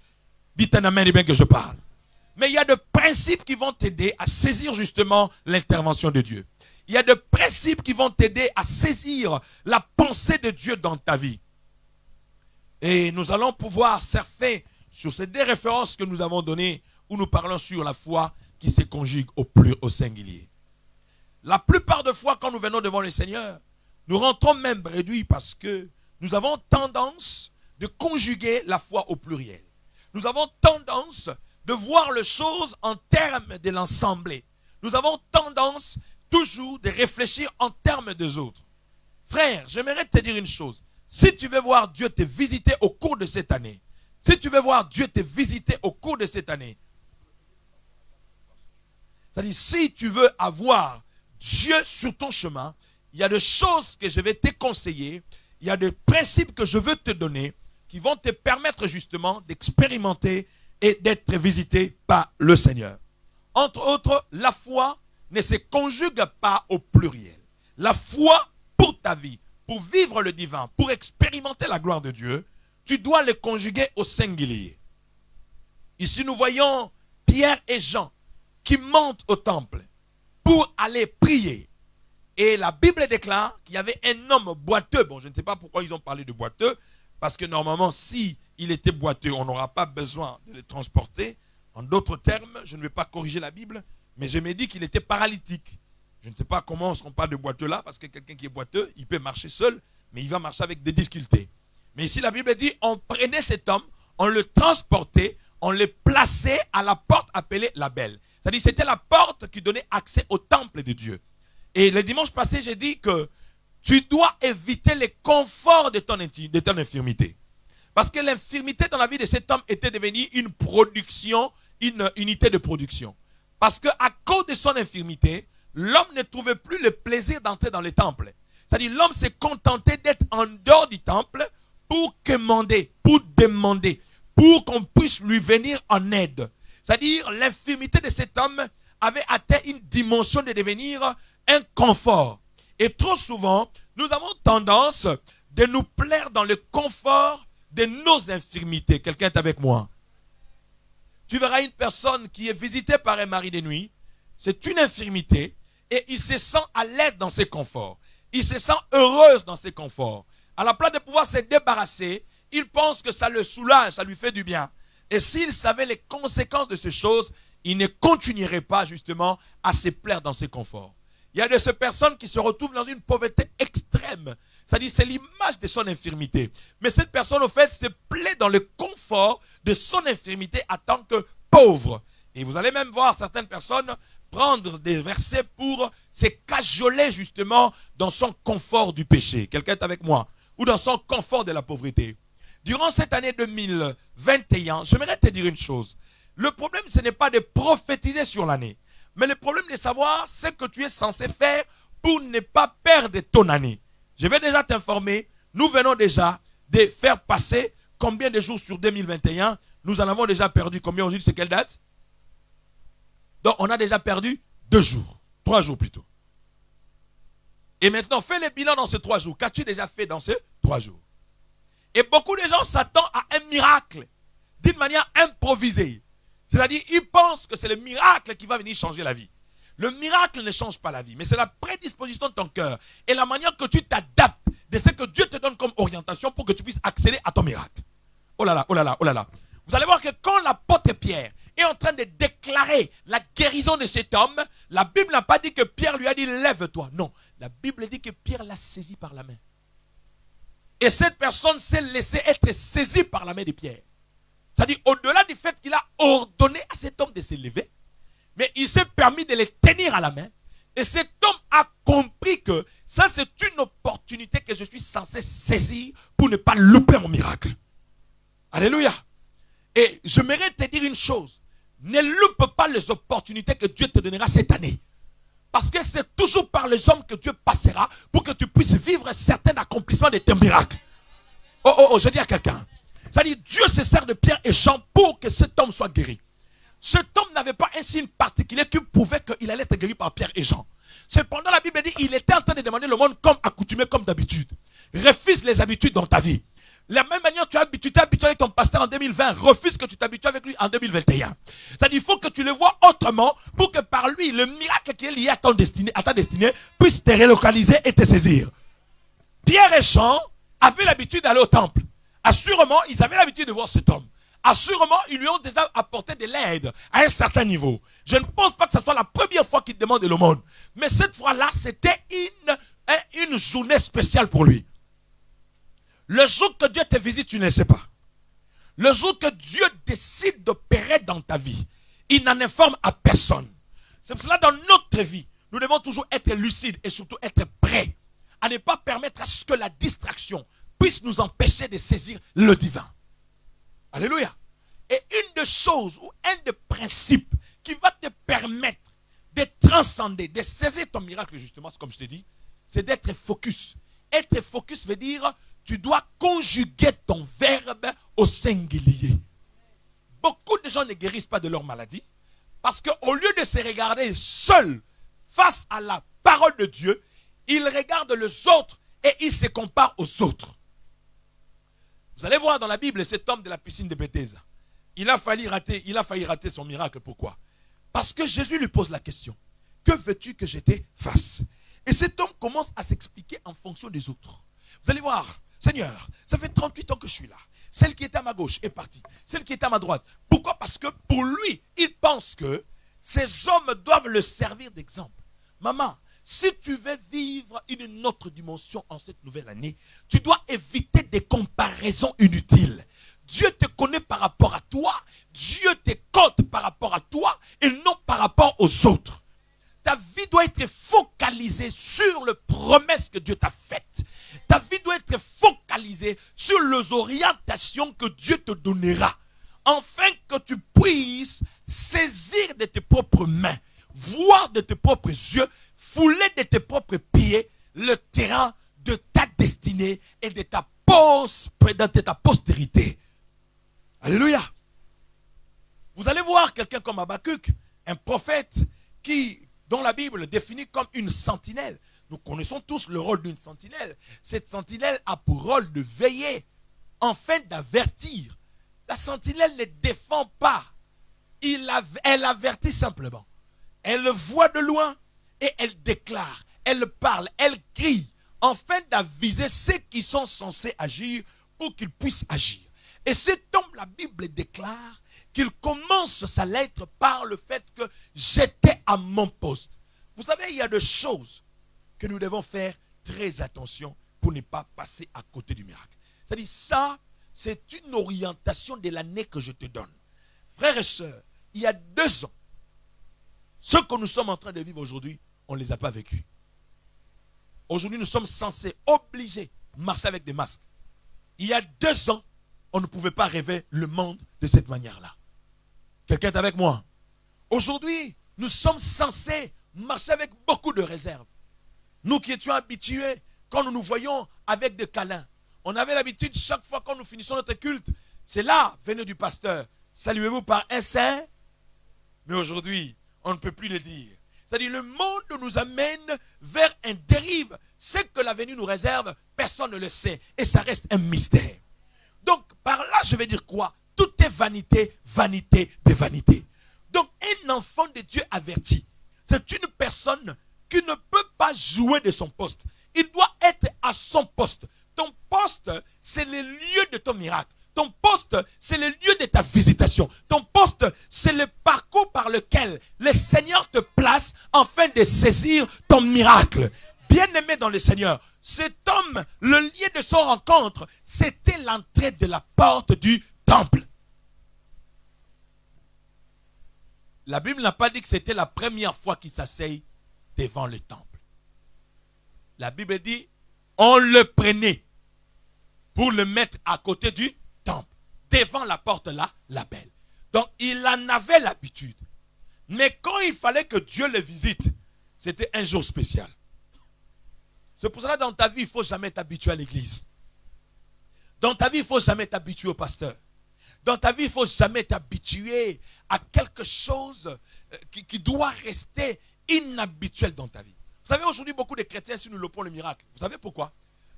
Dites un amen et bien que je parle. Mais il y a des principes qui vont t'aider à saisir justement l'intervention de Dieu. Il y a des principes qui vont t'aider à saisir la pensée de Dieu dans ta vie. Et nous allons pouvoir surfer sur ces deux références que nous avons données où nous parlons sur la foi qui se conjugue au singulier. La plupart des fois, quand nous venons devant le Seigneur, nous rentrons même réduits parce que nous avons tendance de conjuguer la foi au pluriel. Nous avons tendance de voir les choses en termes de l'ensemble. Nous avons tendance toujours de réfléchir en termes des autres. Frère, j'aimerais te dire une chose. Si tu veux voir Dieu te visiter au cours de cette année, si tu veux voir Dieu te visiter au cours de cette année, c'est-à-dire si tu veux avoir Dieu sur ton chemin, il y a des choses que je vais te conseiller, il y a des principes que je veux te donner qui vont te permettre justement d'expérimenter et d'être visité par le Seigneur. Entre autres, la foi ne se conjugue pas au pluriel. La foi pour ta vie, pour vivre le divin, pour expérimenter la gloire de Dieu, tu dois le conjuguer au singulier. Ici, nous voyons Pierre et Jean qui montent au temple pour aller prier. Et la Bible déclare qu'il y avait un homme boiteux. Bon, je ne sais pas pourquoi ils ont parlé de boiteux, parce que normalement, si il était boiteux, on n'aura pas besoin de le transporter. En d'autres termes, je ne vais pas corriger la Bible, mais je me dis qu'il était paralytique. Je ne sais pas comment on parle de boiteux là, parce que quelqu'un qui est boiteux, il peut marcher seul, mais il va marcher avec des difficultés. Mais ici, la Bible dit, on prenait cet homme, on le transportait, on le plaçait à la porte appelée la Belle. C'est-à-dire, c'était la porte qui donnait accès au temple de Dieu. Et le dimanche passé, j'ai dit que tu dois éviter les conforts de ton infirmité. Parce que l'infirmité dans la vie de cet homme était devenue une production, une unité de production. Parce qu'à cause de son infirmité, l'homme ne trouvait plus le plaisir d'entrer dans le temple. C'est-à-dire l'homme s'est contenté d'être en dehors du temple pour demander, pour qu'on puisse lui venir en aide. C'est-à-dire l'infirmité de cet homme avait atteint une dimension de devenir un confort. Et trop souvent, nous avons tendance de nous plaire dans le confort de nos infirmités. Quelqu'un est avec moi? Tu verras une personne qui est visitée par un mari de nuit. C'est une infirmité et il se sent à l'aise dans ses conforts. Il se sent heureuse dans ses conforts. À la place de pouvoir se débarrasser, il pense que ça le soulage, ça lui fait du bien. Et s'il savait les conséquences de ces choses, il ne continuerait pas justement à se plaire dans ses conforts. Il y a de ces personnes qui se retrouvent dans une pauvreté extrême. C'est-à-dire, c'est l'image de son infirmité. Mais cette personne, au fait, se plaît dans le confort de son infirmité en tant que pauvre. Et vous allez même voir certaines personnes prendre des versets pour se cajoler justement dans son confort du péché. Quelqu'un est avec moi? Ou dans son confort de la pauvreté. Durant cette année 2021, j'aimerais te dire une chose. Le problème, ce n'est pas de prophétiser sur l'année. Mais le problème de savoir ce que tu es censé faire pour ne pas perdre ton année. Je vais déjà t'informer, nous venons déjà de faire passer combien de jours sur 2021. Nous en avons déjà perdu combien aujourd'hui? C'est quelle date? Donc on a déjà perdu 2 jours, 3 jours plutôt. Et maintenant, fais le bilan dans ces 3 jours. Qu'as-tu déjà fait dans ces 3 jours? Et beaucoup de gens s'attendent à un miracle d'une manière improvisée. C'est-à-dire, ils pensent que c'est le miracle qui va venir changer la vie. Le miracle ne change pas la vie, mais c'est la prédisposition de ton cœur et la manière que tu t'adaptes de ce que Dieu te donne comme orientation pour que tu puisses accéder à ton miracle. Oh là là, oh là là, oh là là. Vous allez voir que quand l'apôtre Pierre est en train de déclarer la guérison de cet homme, la Bible n'a pas dit que Pierre lui a dit lève-toi. Non, la Bible dit que Pierre l'a saisi par la main. Et cette personne s'est laissée être saisie par la main de Pierre. C'est-à-dire, au-delà du fait qu'il a ordonné à cet homme de se lever, mais il s'est permis de le tenir à la main. Et cet homme a compris que ça, c'est une opportunité que je suis censé saisir pour ne pas louper mon miracle. Alléluia. Et j'aimerais te dire une chose. Ne loupe pas les opportunités que Dieu te donnera cette année. Parce que c'est toujours par les hommes que Dieu passera pour que tu puisses vivre un certain accomplissement de tes miracles. Oh, je dis à quelqu'un. C'est-à-dire, Dieu se sert de Pierre et Jean pour que cet homme soit guéri. Cet homme n'avait pas un signe particulier qui prouvait qu'il allait être guéri par Pierre et Jean. Cependant, la Bible dit qu'il était en train de demander le monde comme accoutumé, comme d'habitude. Refuse les habitudes dans ta vie. La même manière tu t'es habitué avec ton pasteur en 2020, refuse que tu t'habitues avec lui en 2021. C'est-à-dire, il faut que tu le vois autrement pour que par lui, le miracle qui est lié à ta destinée puisse te relocaliser et te saisir. Pierre et Jean avaient l'habitude d'aller au temple. Assurément, ils avaient l'habitude de voir cet homme. Assurément, ils lui ont déjà apporté de l'aide à un certain niveau. Je ne pense pas que ce soit la première fois qu'il demande de l'aumône. Mais cette fois-là, c'était une journée spéciale pour lui. Le jour que Dieu te visite, tu ne le sais pas. Le jour que Dieu décide d'opérer dans ta vie, il n'en informe à personne. C'est pour cela dans notre vie, nous devons toujours être lucides et surtout être prêts à ne pas permettre à ce que la distraction puisse nous empêcher de saisir le divin. Alléluia. Et une des choses ou un des principes qui va te permettre de transcender, de saisir ton miracle justement, comme je t'ai dit, c'est d'être focus. Être focus veut dire tu dois conjuguer ton verbe au singulier. Beaucoup de gens ne guérissent pas de leur maladie parce qu'au lieu de se regarder seuls face à la parole de Dieu, ils regardent les autres et ils se comparent aux autres. Vous allez voir dans la Bible cet homme de la piscine de Bethesda. Il a failli rater son miracle. Pourquoi? Parce que Jésus lui pose la question. Que veux-tu que je te fasse? Et cet homme commence à s'expliquer en fonction des autres. Vous allez voir, Seigneur, ça fait 38 ans que je suis là. Celle qui était à ma gauche est partie. Celle qui était à ma droite. Pourquoi? Parce que pour lui, il pense que ces hommes doivent le servir d'exemple. Maman, si tu veux vivre une autre dimension en cette nouvelle année, tu dois éviter des comparaisons inutiles. Dieu te connaît par rapport à toi. Dieu te compte par rapport à toi et non par rapport aux autres. Ta vie doit être focalisée sur les promesses que Dieu t'a faites. Ta vie doit être focalisée sur les orientations que Dieu te donnera. Afin que tu puisses saisir de tes propres mains, voir de tes propres yeux, fouler de tes propres pieds le terrain de ta destinée et de ta postérité. Alléluia. Vous allez voir quelqu'un comme Habakkuk, un prophète dont la Bible définit comme une sentinelle. Nous connaissons tous le rôle d'une sentinelle. Cette sentinelle a pour rôle de veiller, afin d'avertir. La sentinelle ne défend pas. Elle avertit simplement. Elle voit de loin et elle déclare, elle parle, elle crie, afin d'aviser ceux qui sont censés agir pour qu'ils puissent agir. Et cet homme, la Bible déclare qu'il commence sa lettre par le fait que j'étais à mon poste. Vous savez, il y a des choses que nous devons faire très attention pour ne pas passer à côté du miracle. C'est-à-dire, ça, c'est une orientation de l'année que je te donne. Frères et sœurs, il y a 2 ans, ce que nous sommes en train de vivre aujourd'hui, on ne les a pas vécus. Aujourd'hui, nous sommes censés, obligés, marcher avec des masques. Il y a 2 ans, on ne pouvait pas rêver le monde de cette manière-là. Quelqu'un est avec moi? Aujourd'hui, nous sommes censés marcher avec beaucoup de réserve. Nous qui étions habitués, quand nous nous voyons avec des câlins, on avait l'habitude, chaque fois quand nous finissons notre culte, c'est là, venez du pasteur, saluez-vous par un saint. Mais aujourd'hui, on ne peut plus le dire. C'est-à-dire, le monde nous amène vers un dérive. Ce que l'avenir nous réserve, personne ne le sait. Et ça reste un mystère. Donc, par là, je vais dire quoi? Tout est vanité, vanité de vanité. Donc, un enfant de Dieu averti, c'est une personne qui ne peut pas jouer de son poste. Il doit être à son poste. Ton poste, c'est le lieu de ton miracle. Ton poste, c'est le lieu de ta visitation. Ton poste, c'est le parcours par lequel le Seigneur te place afin de saisir ton miracle. Bien-aimé dans le Seigneur, cet homme, le lieu de son rencontre, c'était l'entrée de la porte du temple. La Bible n'a pas dit que c'était la première fois qu'il s'asseye devant le temple. La Bible dit, on le prenait pour le mettre à côté du temple, devant la porte là, la belle. Donc, il en avait l'habitude. Mais quand il fallait que Dieu le visite, c'était un jour spécial. C'est pour cela que dans ta vie, il ne faut jamais t'habituer à l'église. Dans ta vie, il ne faut jamais t'habituer au pasteur. Dans ta vie, il ne faut jamais t'habituer à quelque chose qui doit rester inhabituel dans ta vie. Vous savez, aujourd'hui, beaucoup de chrétiens, si nous lopons le miracle, vous savez pourquoi?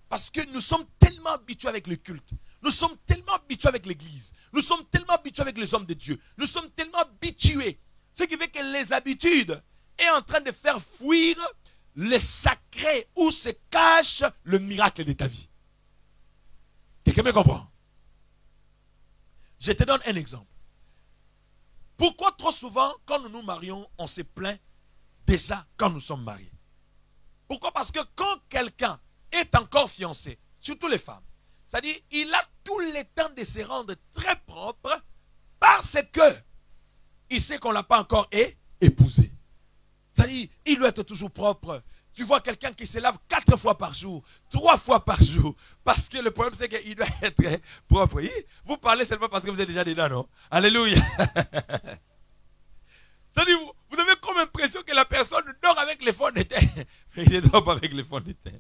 Parce que nous sommes tellement habitués avec le culte. Nous sommes tellement habitués avec l'église. Nous sommes tellement habitués avec les hommes de Dieu. Nous sommes tellement habitués. Ce qui fait que les habitudes est en train de faire fuir le sacré où se cache le miracle de ta vie. Quelqu'un me comprend? Je te donne un exemple. Pourquoi trop souvent, quand nous nous marions, on se plaint déjà quand nous sommes mariés? Pourquoi? Parce que quand quelqu'un est encore fiancé, surtout les femmes, c'est-à-dire il a tout le temps de se rendre très propre parce que il sait qu'on ne l'a pas encore épousé. C'est-à-dire, il doit être toujours propre. Tu vois quelqu'un qui se lave 4 fois par jour, 3 fois par jour, parce que le problème c'est qu'il doit être propre. Vous parlez seulement parce que vous êtes déjà dedans, non? Alléluia. C'est-à-dire, vous avez comme impression que la personne dort avec les fonds d'étain. Mais il ne dort pas avec les fonds d'étain.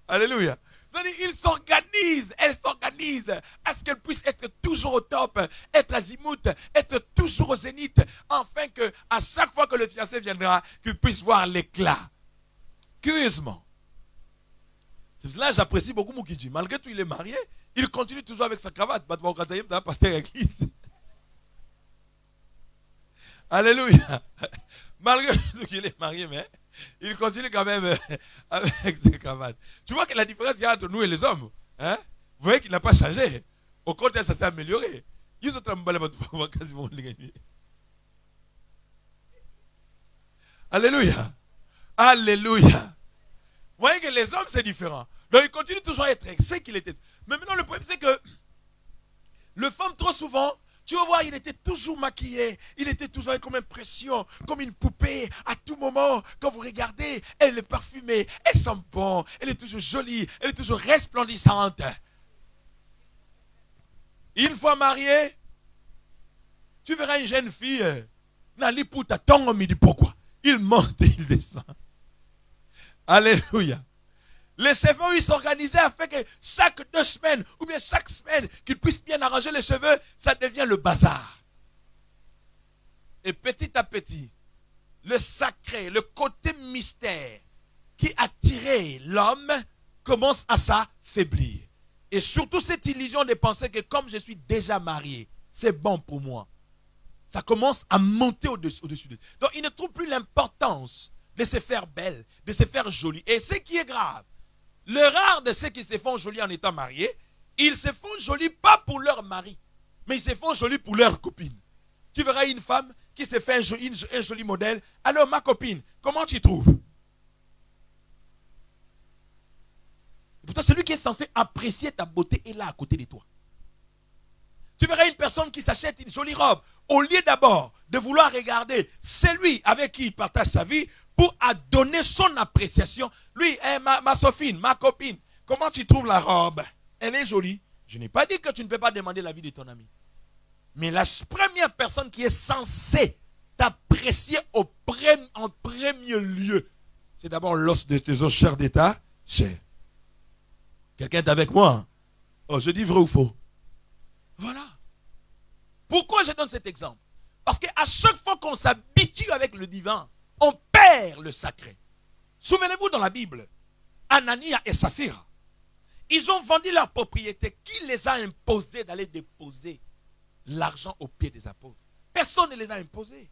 Alléluia. C'est-à-dire, il s'organise, elle s'organise à ce qu'elle puisse être toujours au top, être azimut, être toujours au zénith, afin que à chaque fois que le fiancé viendra, qu'il puisse voir l'éclat. Curieusement. C'est cela que j'apprécie beaucoup Moukidji. Malgré tout, il est marié, il continue toujours avec sa cravate. Pasteur église. Alléluia. Malgré tout qu'il est marié, mais il continue quand même avec ses cravates. Tu vois que la différence qu'il y a entre nous et les hommes, hein? Vous voyez qu'il n'a pas changé. Au contraire, ça s'est amélioré. Ils ont quasiment gagné. Alléluia. Alléluia. Vous voyez que les hommes, c'est différent. Donc, il continue toujours à être ce qu'il était. Mais maintenant, le problème, c'est que le femme, trop souvent, tu vas voir, il était toujours maquillé. Il était toujours avec comme impression, comme une poupée. À tout moment, quand vous regardez, elle est parfumée, elle sent bon, elle est toujours jolie, elle est toujours resplendissante. Une fois mariée, tu verras une jeune fille, Nali Pouta Tongo me dit pourquoi. Il monte et il descend. Alléluia. Les cheveux, ils s'organisaient afin que chaque 2 semaines, ou bien chaque semaine, qu'ils puissent bien arranger les cheveux, ça devient le bazar. Et petit à petit, le sacré, le côté mystère qui attirait l'homme commence à s'affaiblir. Et surtout cette illusion de penser que comme je suis déjà marié, c'est bon pour moi. Ça commence à monter au-dessus d'eux. Donc il ne trouve plus l'importance de se faire belle, de se faire jolie. Et ce qui est grave, le rare de ceux qui se font jolis en étant mariés, ils se font jolis pas pour leur mari, mais ils se font jolis pour leur copine. Tu verras une femme qui se fait un joli modèle. Alors ma copine, comment tu trouves? Et pourtant celui qui est censé apprécier ta beauté est là à côté de toi. Tu verras une personne qui s'achète une jolie robe. Au lieu d'abord de vouloir regarder celui avec qui il partage sa vie pour donner son appréciation. Lui, ma Sophine, ma copine, comment tu trouves la robe? Elle est jolie. Je n'ai pas dit que tu ne peux pas demander l'avis de ton ami. Mais la première personne qui est censée t'apprécier en premier lieu, c'est d'abord l'os de tes os chers d'état, cher. Quelqu'un est avec moi? Oh, je dis vrai ou faux? Voilà. Pourquoi je donne cet exemple? Parce qu'à chaque fois qu'on s'habitue avec le divin, on perd le sacré. Souvenez-vous dans la Bible, Anania et Saphira, ils ont vendu leur propriété. Qui les a imposés d'aller déposer l'argent aux pieds des apôtres? Personne ne les a imposés.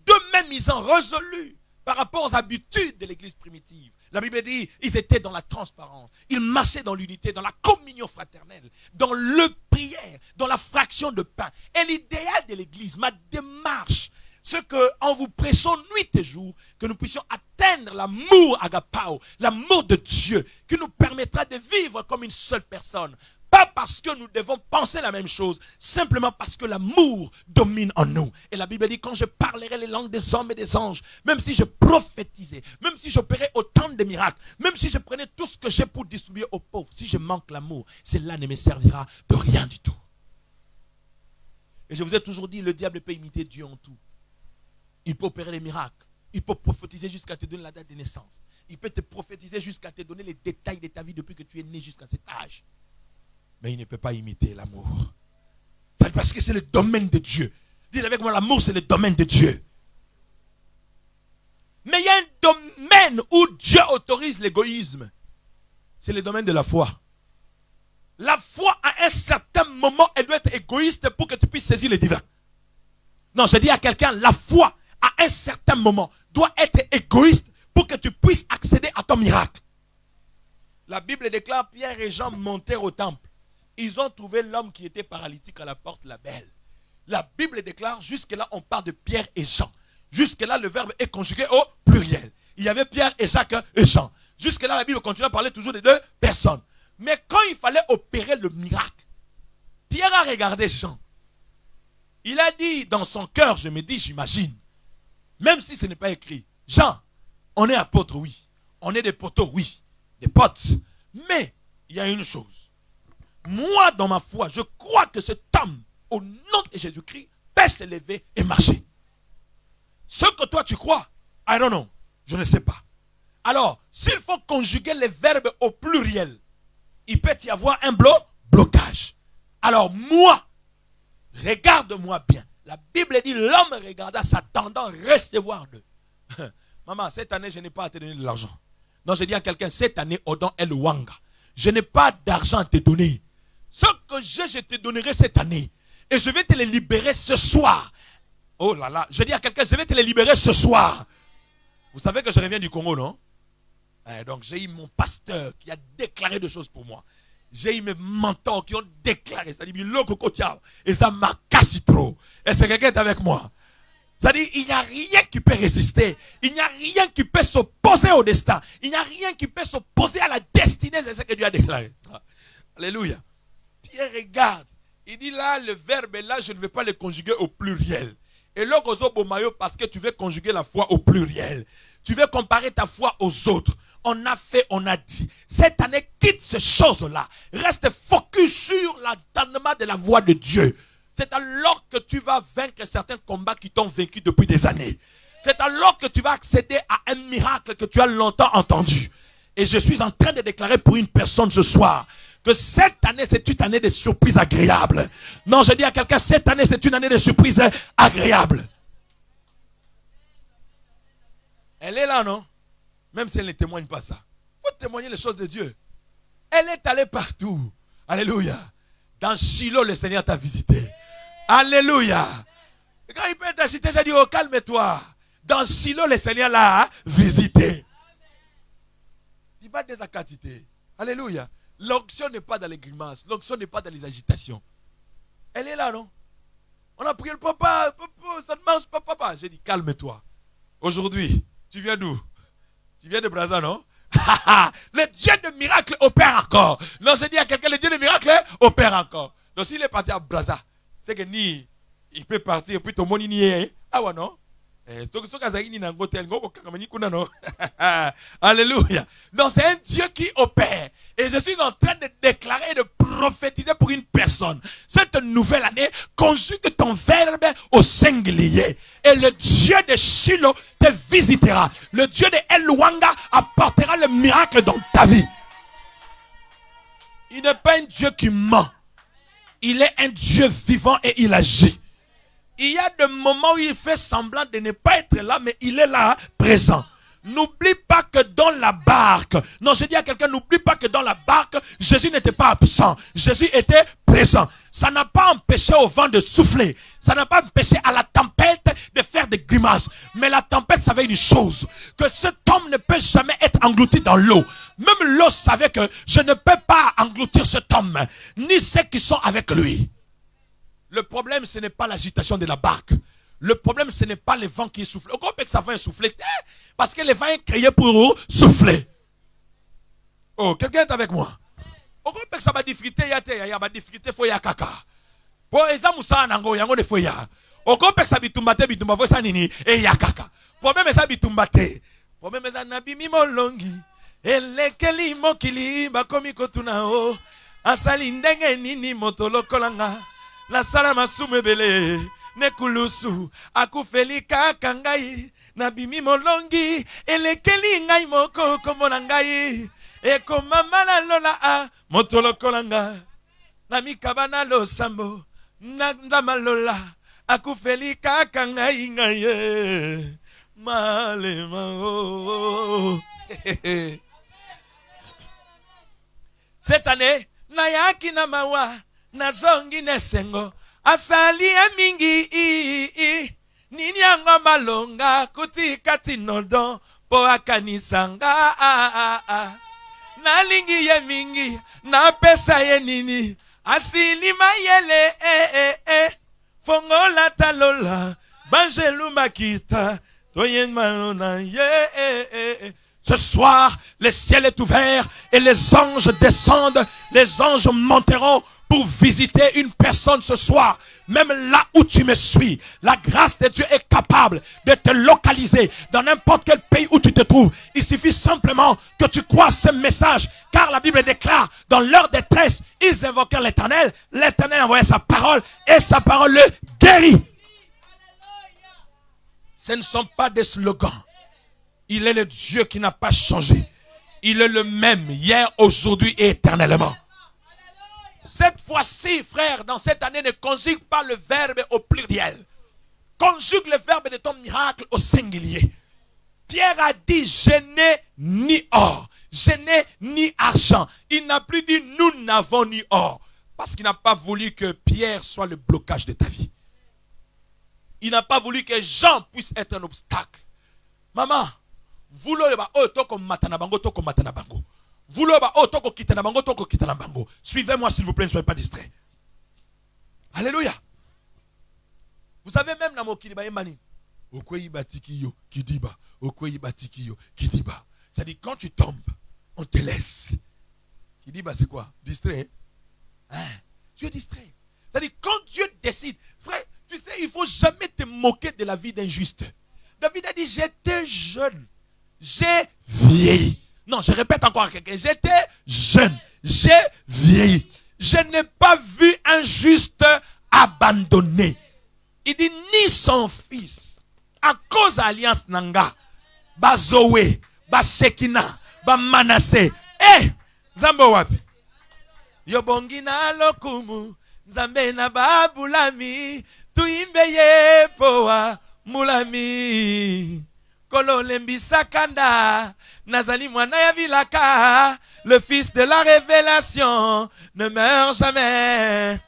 D'eux-mêmes, ils ont résolu par rapport aux habitudes de l'église primitive. La Bible dit, ils étaient dans la transparence. Ils marchaient dans l'unité, dans la communion fraternelle, dans le prière, dans la fraction de pain. Et l'idéal de l'église, ma démarche, c'est qu'en vous prêchant nuit et jour, que nous puissions atteindre l'amour agapao, l'amour de Dieu, qui nous permettra de vivre comme une seule personne. Pas parce que nous devons penser la même chose, simplement parce que l'amour domine en nous. Et la Bible dit, quand je parlerai les langues des hommes et des anges, même si je prophétisais, même si j'opérais autant de miracles, même si je prenais tout ce que j'ai pour distribuer aux pauvres, si je manque l'amour, cela ne me servira de rien du tout. Et je vous ai toujours dit, le diable peut imiter Dieu en tout. Il peut opérer des miracles. Il peut prophétiser jusqu'à te donner la date de naissance. Il peut te prophétiser jusqu'à te donner les détails de ta vie depuis que tu es né jusqu'à cet âge. Mais il ne peut pas imiter l'amour. C'est parce que c'est le domaine de Dieu. Dites avec moi, l'amour c'est le domaine de Dieu. Mais il y a un domaine où Dieu autorise l'égoïsme. C'est le domaine de la foi. La foi, à un certain moment, elle doit être égoïste pour que tu puisses saisir le divin. Non, je dis à quelqu'un, la foi, à un certain moment, doit être égoïste pour que tu puisses accéder à ton miracle. La Bible déclare, Pierre et Jean montèrent au temple. Ils ont trouvé l'homme qui était paralytique à la porte, la belle. La Bible déclare, jusque-là, on parle de Pierre et Jean. Jusque-là, le verbe est conjugué au pluriel. Il y avait Pierre et Jacques et Jean. Jusque-là, la Bible continue à parler toujours de 2 personnes. Mais quand il fallait opérer le miracle, Pierre a regardé Jean. Il a dit dans son cœur, je me dis, j'imagine, même si ce n'est pas écrit, Jean, on est apôtres, oui. On est des poteaux, oui. Des potes. Mais, il y a une chose. Moi, dans ma foi, je crois que cet homme, au nom de Jésus-Christ, peut s'élever et marcher. Ce que toi tu crois, I don't know, je ne sais pas. Alors, s'il faut conjuguer les verbes au pluriel, il peut y avoir un blocage. Alors moi, regarde-moi bien. La Bible dit, l'homme regarda s'attendant recevoir d'eux. Maman, cette année, je n'ai pas à te donner de l'argent. Non, je dis à quelqu'un, cette année, Odon El Wanga, je n'ai pas d'argent à te donner. Ce que je te donnerai cette année. Et je vais te les libérer ce soir. Oh là là, je dis à quelqu'un, je vais te les libérer ce soir. Vous savez que je reviens du Congo, non? Donc j'ai eu mon pasteur qui a déclaré des choses pour moi. J'ai eu mes mentors qui ont déclaré. Ça dit, et ça m'a cassé trop. Et c'est quelqu'un qui est avec moi. Ça dit, il n'y a rien qui peut résister. Il n'y a rien qui peut s'opposer au destin. Il n'y a rien qui peut s'opposer à la destinée. C'est ce que Dieu a déclaré. Alléluia. Pierre regarde. Il dit là, le verbe est là, je ne vais pas le conjuguer au pluriel. Et là, parce que tu veux conjuguer la foi au pluriel. Tu veux comparer ta foi aux autres. On a fait, on a dit. Cette année, quitte ces choses-là. Reste focus sur l'entendement de la voix de Dieu. C'est alors que tu vas vaincre certains combats qui t'ont vaincu depuis des années. C'est alors que tu vas accéder à un miracle que tu as longtemps entendu. Et je suis en train de déclarer pour une personne ce soir que cette année, c'est une année de surprises agréables. Non, je dis à quelqu'un, cette année, c'est une année de surprises agréables. Elle est là, non? Même si elle ne témoigne pas ça. Il faut témoigner les choses de Dieu. Elle est allée partout. Alléluia. Dans Shiloh, le Seigneur t'a visité. Alléluia. Quand il peut t'agiter, j'ai dit, oh, calme-toi. Dans Shiloh, le Seigneur l'a visité. Il va des acatités. Alléluia. L'onction n'est pas dans les grimaces. L'onction n'est pas dans les agitations. Elle est là, non? On a prié le papa, ça ne marche pas, papa. J'ai dit, calme-toi. Aujourd'hui, tu viens d'où? Tu viens de Brazza, non? Le Dieu de miracle opère encore. Non, je dis à quelqu'un, le Dieu de miracle opère encore. Donc s'il est parti à Brazza, c'est que ni il peut partir et puis ton monde n'y est. Ah ouais, non? Alléluia. Donc c'est un Dieu qui opère. Et je suis en train de déclarer et de prophétiser pour une personne. Cette nouvelle année, conjugue ton verbe au singulier. Et le Dieu de Shiloh te visitera. Le Dieu de El Wanga apportera le miracle dans ta vie. Il n'est pas un Dieu qui ment. Il est un Dieu vivant et il agit. Il y a des moments où il fait semblant de ne pas être là, mais il est là, présent. N'oublie pas que dans la barque, non, je dis à quelqu'un, n'oublie pas que dans la barque, Jésus n'était pas absent. Jésus était présent. Ça n'a pas empêché au vent de souffler. Ça n'a pas empêché à la tempête de faire des grimaces. Mais la tempête savait une chose, que cet homme ne peut jamais être englouti dans l'eau. Même l'eau savait que je ne peux pas engloutir cet homme, ni ceux qui sont avec lui. Le problème, ce n'est pas l'agitation de la barque. Le problème, ce n'est pas le vent qui souffle. Au que ça va souffler, parce que le vent est créé pour souffler. Oh, quelqu'un est avec moi? Au que ça va difficulté, il y a difficulté, il faut y a caca. Pour exemple, ça nango, yango de foya. Au que ça bitumbate, bitumba, ça nini, et il y a caca. Pour même ça bitumbate. Pour même ça nabi mimo longi. Elle keli mokili, bakomi kotunao. Asali ndenge nini motolo kolanga. La salama sumebele nekulusu akufelika kangai nabimi molongi elekeli ngai moko komona ngai ekomama na lola a motolo kolanga na mikabana lo sambo na nzama lola akufelika kangai ngai malema oh. Cette année nayaki na mawa nazongi nesengo asali mingi nini anga malonga kutika tinodon po akanisanga nalingi ye mingi na pesa ye nini asili mayele fongola talola banjelu makita toyen manona ye. Ce soir, le ciel est ouvert et les anges descendent, les anges monteront pour visiter une personne ce soir, même là où tu me suis. La grâce de Dieu est capable de te localiser dans n'importe quel pays où tu te trouves. Il suffit simplement que tu crois ce message, car la Bible déclare, dans leur détresse, ils invoquèrent l'Éternel. L'Éternel envoyait sa parole et sa parole le guérit. Ce ne sont pas des slogans. Il est le Dieu qui n'a pas changé. Il est le même hier, aujourd'hui et éternellement. Cette fois-ci, frère, dans cette année, ne conjugue pas le verbe au pluriel. Conjugue le verbe de ton miracle au singulier. Pierre a dit, je n'ai ni or, je n'ai ni argent. Il n'a plus dit, nous n'avons ni or. Parce qu'il n'a pas voulu que Pierre soit le blocage de ta vie. Il n'a pas voulu que Jean puisse être un obstacle. Maman, vous suivez-moi s'il vous plaît, ne soyez pas distraits. Alléluia. Vous savez même dans mon kiliba emani. C'est-à-dire quand tu tombes, on te laisse. Kidiba c'est quoi? Distrait. Hein? Tu es distrait. C'est-à-dire quand Dieu décide, frère, tu sais, il ne faut jamais te moquer de la vie d'un juste. David a dit, j'étais jeune, j'ai vieilli. Non, je répète encore à quelqu'un, j'étais jeune, j'ai vieilli. Je n'ai pas vu un juste abandonné. Il dit, ni son fils, à cause de l'alliance Nanga, ba Zoé, ba Shekina, ba Manassé. Eh, Zambo wapi? Yobongi na lokumu, Zambe na babulami, tuimbe ye poa mulami. Kolo lembisa kanda, Nazali mwana ya vilaka, le fils de la révélation ne meurt jamais.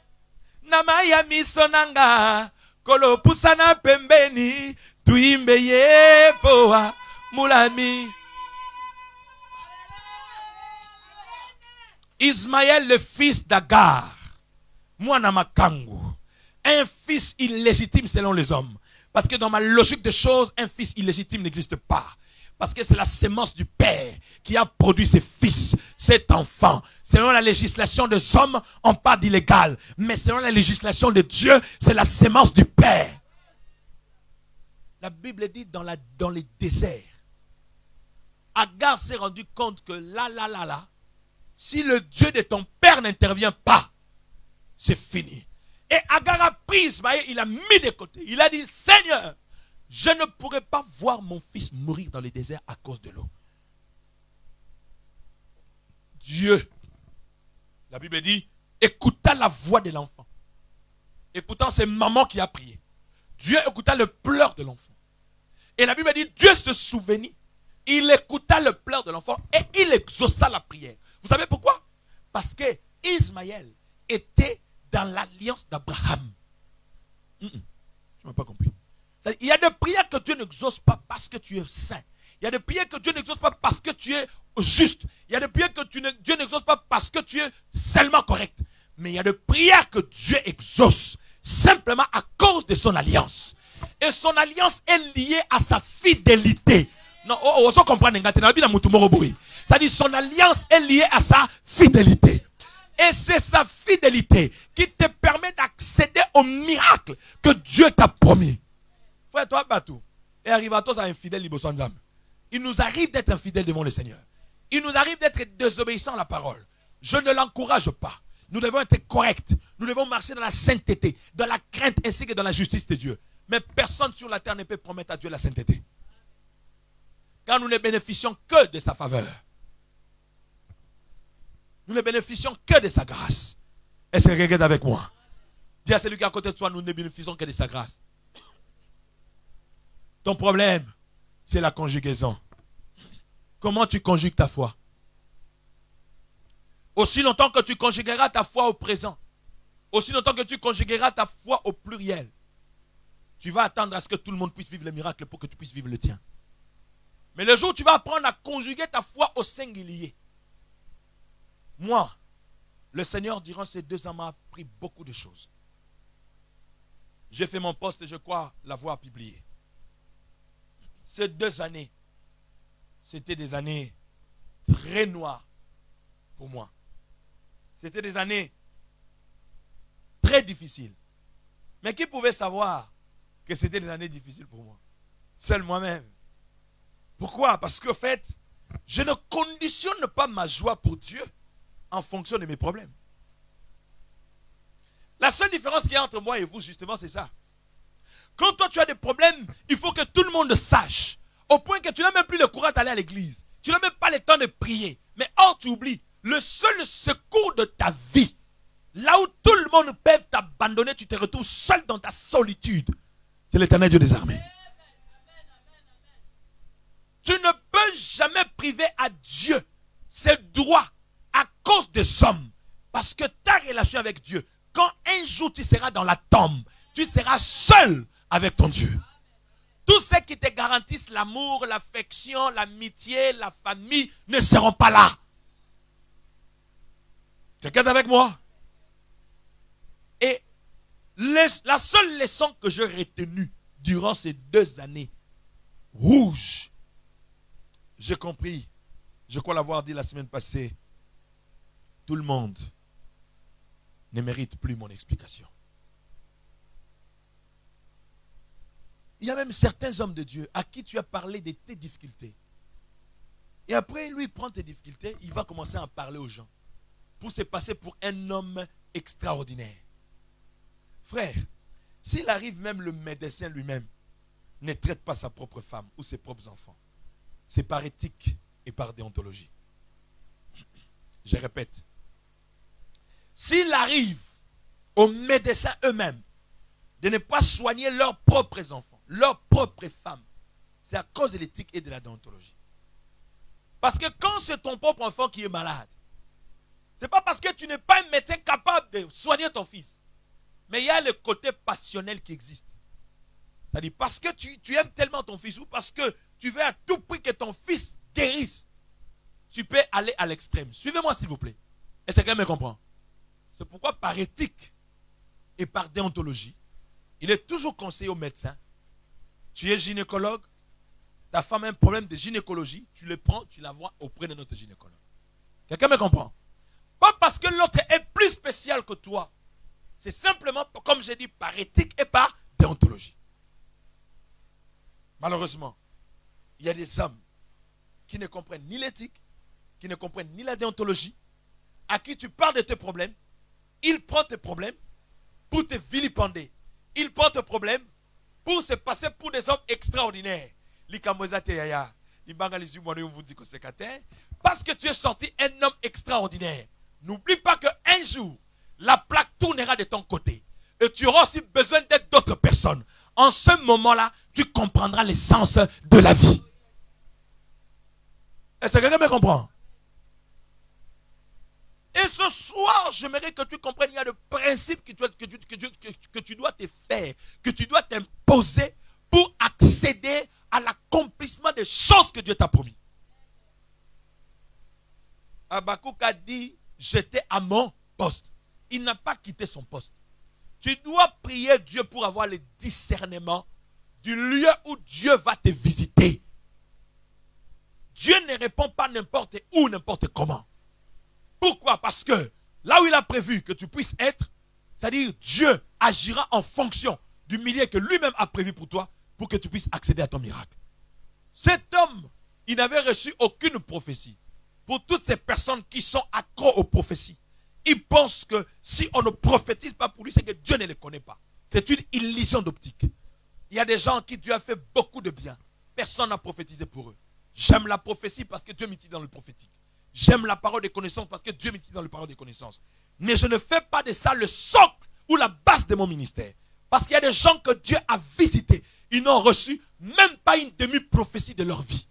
Namaya misonanga, Kolo pusana pembeni, tuimbe ye poa mulami. Ismaël, le fils d'Agar, mwana makangu, un fils illégitime selon les hommes. Parce que dans ma logique de choses, un fils illégitime n'existe pas. Parce que c'est la sémence du père qui a produit ce fils, cet enfant. Selon la législation des hommes, on parle d'illégal. Mais selon la législation de Dieu, c'est la sémence du père. La Bible dit dans les déserts, Agar s'est rendu compte que là, si le Dieu de ton père n'intervient pas, c'est fini. Et Agar a pris Ismaël, il a mis de côté. Il a dit, Seigneur, je ne pourrai pas voir mon fils mourir dans le désert à cause de l'eau. Dieu, la Bible dit, écouta la voix de l'enfant. Et pourtant, c'est maman qui a prié. Dieu écouta le pleur de l'enfant. Et la Bible dit, Dieu se souvenit. Il écouta le pleur de l'enfant et il exauça la prière. Vous savez pourquoi? Parce que Ismaël était dans l'alliance d'Abraham. Tu n'as pas compris. Il y a des prières que Dieu n'exauce pas parce que tu es saint. Il y a des prières que Dieu n'exauce pas parce que tu es juste. Il y a des prières que Dieu n'exauce pas parce que tu es seulement correct. Mais il y a des prières que Dieu exauce simplement à cause de son alliance. Et son alliance est liée à sa fidélité. Non, on comprend. C'est-à-dire son alliance est liée à sa fidélité. Et c'est sa fidélité qui te permet d'accéder au miracle que Dieu t'a promis. Frère, toi, Batou, et arrive à tous à infidèle, il nous arrive d'être infidèles devant le Seigneur. Il nous arrive d'être désobéissants à la parole. Je ne l'encourage pas. Nous devons être corrects. Nous devons marcher dans la sainteté, dans la crainte ainsi que dans la justice de Dieu. Mais personne sur la terre ne peut promettre à Dieu la sainteté. Car nous ne bénéficions que de sa faveur. Nous ne bénéficions que de sa grâce. Est-ce que regarde avec moi? Dis à celui qui est à côté de toi, nous ne bénéficions que de sa grâce. Ton problème, c'est la conjugaison. Comment tu conjugues ta foi? Aussi longtemps que tu conjugueras ta foi au présent, aussi longtemps que tu conjugueras ta foi au pluriel, tu vas attendre à ce que tout le monde puisse vivre le miracle pour que tu puisses vivre le tien. Mais le jour où tu vas apprendre à conjuguer ta foi au singulier, moi, le Seigneur, durant ces 2 ans, m'a appris beaucoup de choses. J'ai fait mon poste et je crois l'avoir publié. Ces 2 années, c'était des années très noires pour moi. C'était des années années difficiles. Mais qui pouvait savoir que c'était des années difficiles pour moi? Seul moi-même. Pourquoi? Parce qu'en fait, je ne conditionne pas ma joie pour Dieu en fonction de mes problèmes. La seule différence qu'il y a entre moi et vous, justement, c'est ça. Quand toi, tu as des problèmes, il faut que tout le monde sache. Au point que tu n'as même plus le courage d'aller à l'église. Tu n'as même pas le temps de prier. Mais or, tu oublies, le seul secours de ta vie, là où tout le monde peut t'abandonner, tu te retrouves seul dans ta solitude. C'est l'Éternel Dieu des armées. Tu ne peux jamais priver à Dieu ses droits à cause des hommes. Parce que ta relation avec Dieu, quand un jour tu seras dans la tombe, tu seras seul avec ton Dieu. Tous ceux qui te garantissent l'amour, l'affection, l'amitié, la famille ne seront pas là. Quelqu'un est avec moi? Et la seule leçon que j'ai retenue durant ces 2 années rouges, j'ai compris, je crois l'avoir dit la semaine passée, tout le monde ne mérite plus mon explication. Il y a même certains hommes de Dieu à qui tu as parlé de tes difficultés. Et après, lui, il prend tes difficultés, il va commencer à en parler aux gens pour se passer pour un homme extraordinaire. Frère, s'il arrive même le médecin lui-même ne traite pas sa propre femme ou ses propres enfants, c'est par éthique et par déontologie. Je répète, s'il arrive aux médecins eux-mêmes de ne pas soigner leurs propres enfants, leurs propres femmes, c'est à cause de l'éthique et de la déontologie. Parce que quand c'est ton propre enfant qui est malade, ce n'est pas parce que tu n'es pas un médecin capable de soigner ton fils. Mais il y a le côté passionnel qui existe. C'est-à-dire parce que tu aimes tellement ton fils ou parce que tu veux à tout prix que ton fils guérisse, tu peux aller à l'extrême. Suivez-moi s'il vous plaît. Est-ce que quelqu'un me comprend? C'est pourquoi par éthique et par déontologie, il est toujours conseillé aux médecins. Tu es gynécologue, ta femme a un problème de gynécologie, tu le prends, tu la vois auprès de notre gynécologue. Quelqu'un me comprend? Pas parce que l'autre est plus spécial que toi. C'est simplement, comme j'ai dit, par éthique et par déontologie. Malheureusement, il y a des hommes qui ne comprennent ni l'éthique, qui ne comprennent ni la déontologie, à qui tu parles de tes problèmes, il prend tes problèmes pour te vilipender. Il prend tes problèmes pour se passer pour des hommes extraordinaires. Parce que tu es sorti un homme extraordinaire. N'oublie pas qu'un jour, la plaque tournera de ton côté. Et tu auras aussi besoin d'être d'autres personnes. En ce moment-là, tu comprendras l'essence de la vie. Est-ce que quelqu'un me comprend? Et ce soir, j'aimerais que tu comprennes, il y a des principes que tu dois te faire, que tu dois t'imposer pour accéder à l'accomplissement des choses que Dieu t'a promis. Habakkuk a dit, j'étais à mon poste. Il n'a pas quitté son poste. Tu dois prier Dieu pour avoir le discernement du lieu où Dieu va te visiter. Dieu ne répond pas n'importe où, n'importe comment. Pourquoi? Parce que là où il a prévu que tu puisses être, c'est-à-dire Dieu agira en fonction du milieu que lui-même a prévu pour toi, pour que tu puisses accéder à ton miracle. Cet homme, il n'avait reçu aucune prophétie. Pour toutes ces personnes qui sont accros aux prophéties, ils pensent que si on ne prophétise pas pour lui, c'est que Dieu ne les connaît pas. C'est une illusion d'optique. Il y a des gens à qui Dieu a fait beaucoup de bien. Personne n'a prophétisé pour eux. J'aime la prophétie parce que Dieu m'utilise dans le prophétique. J'aime la parole des connaissances parce que Dieu m'utilise dans la parole des connaissances. Mais je ne fais pas de ça le socle ou la base de mon ministère. Parce qu'il y a des gens que Dieu a visités. Ils n'ont reçu même pas une demi-prophétie de leur vie.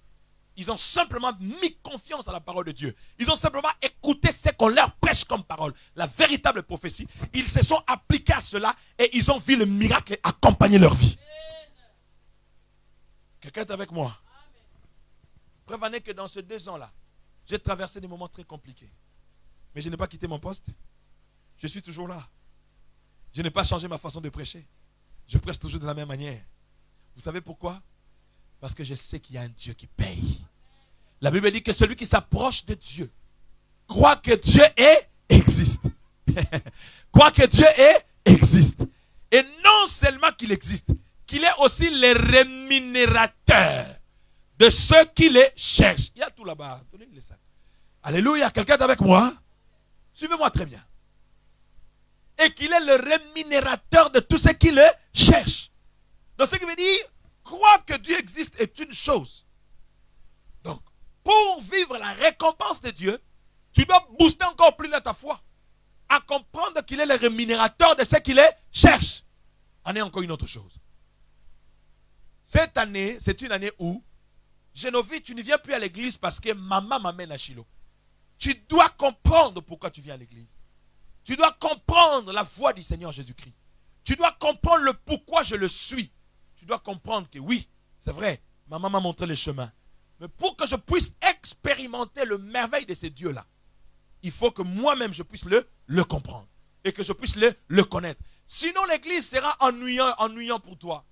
Ils ont simplement mis confiance à la parole de Dieu. Ils ont simplement écouté ce qu'on leur prêche comme parole. La véritable prophétie. Ils se sont appliqués à cela et ils ont vu le miracle accompagner leur vie. Quelqu'un est avec moi? Prévenez que dans ces 2 ans-là, j'ai traversé des moments très compliqués. Mais je n'ai pas quitté mon poste. Je suis toujours là. Je n'ai pas changé ma façon de prêcher. Je prêche toujours de la même manière. Vous savez pourquoi? Parce que je sais qu'il y a un Dieu qui paye. La Bible dit que celui qui s'approche de Dieu croit que Dieu existe. Croit que Dieu existe. qu'il existe, qu'il est aussi le rémunérateur de ceux qui les cherchent. Il y a tout là-bas. Donnez-le ça. Alléluia, quelqu'un est avec moi? Suivez-moi très bien. Et qu'il est le rémunérateur de tous ceux qui le cherchent. Donc ce qui veut dire, croire que Dieu existe est une chose. Donc, pour vivre la récompense de Dieu, tu dois booster encore plus ta foi. À comprendre qu'il est le rémunérateur de ceux qui les cherchent. En est encore une autre chose. Cette année, c'est une année où, Génovique, tu ne viens plus à l'église parce que maman m'amène à Shiloh. Tu dois comprendre pourquoi tu viens à l'église. Tu dois comprendre la voix du Seigneur Jésus-Christ. Tu dois comprendre le pourquoi je le suis. Tu dois comprendre que oui, c'est vrai, maman m'a montré le chemin. Mais pour que je puisse expérimenter le merveille de ces dieux-là, il faut que moi-même je puisse le comprendre. Et que je puisse le connaître. Sinon l'église sera ennuyant pour toi.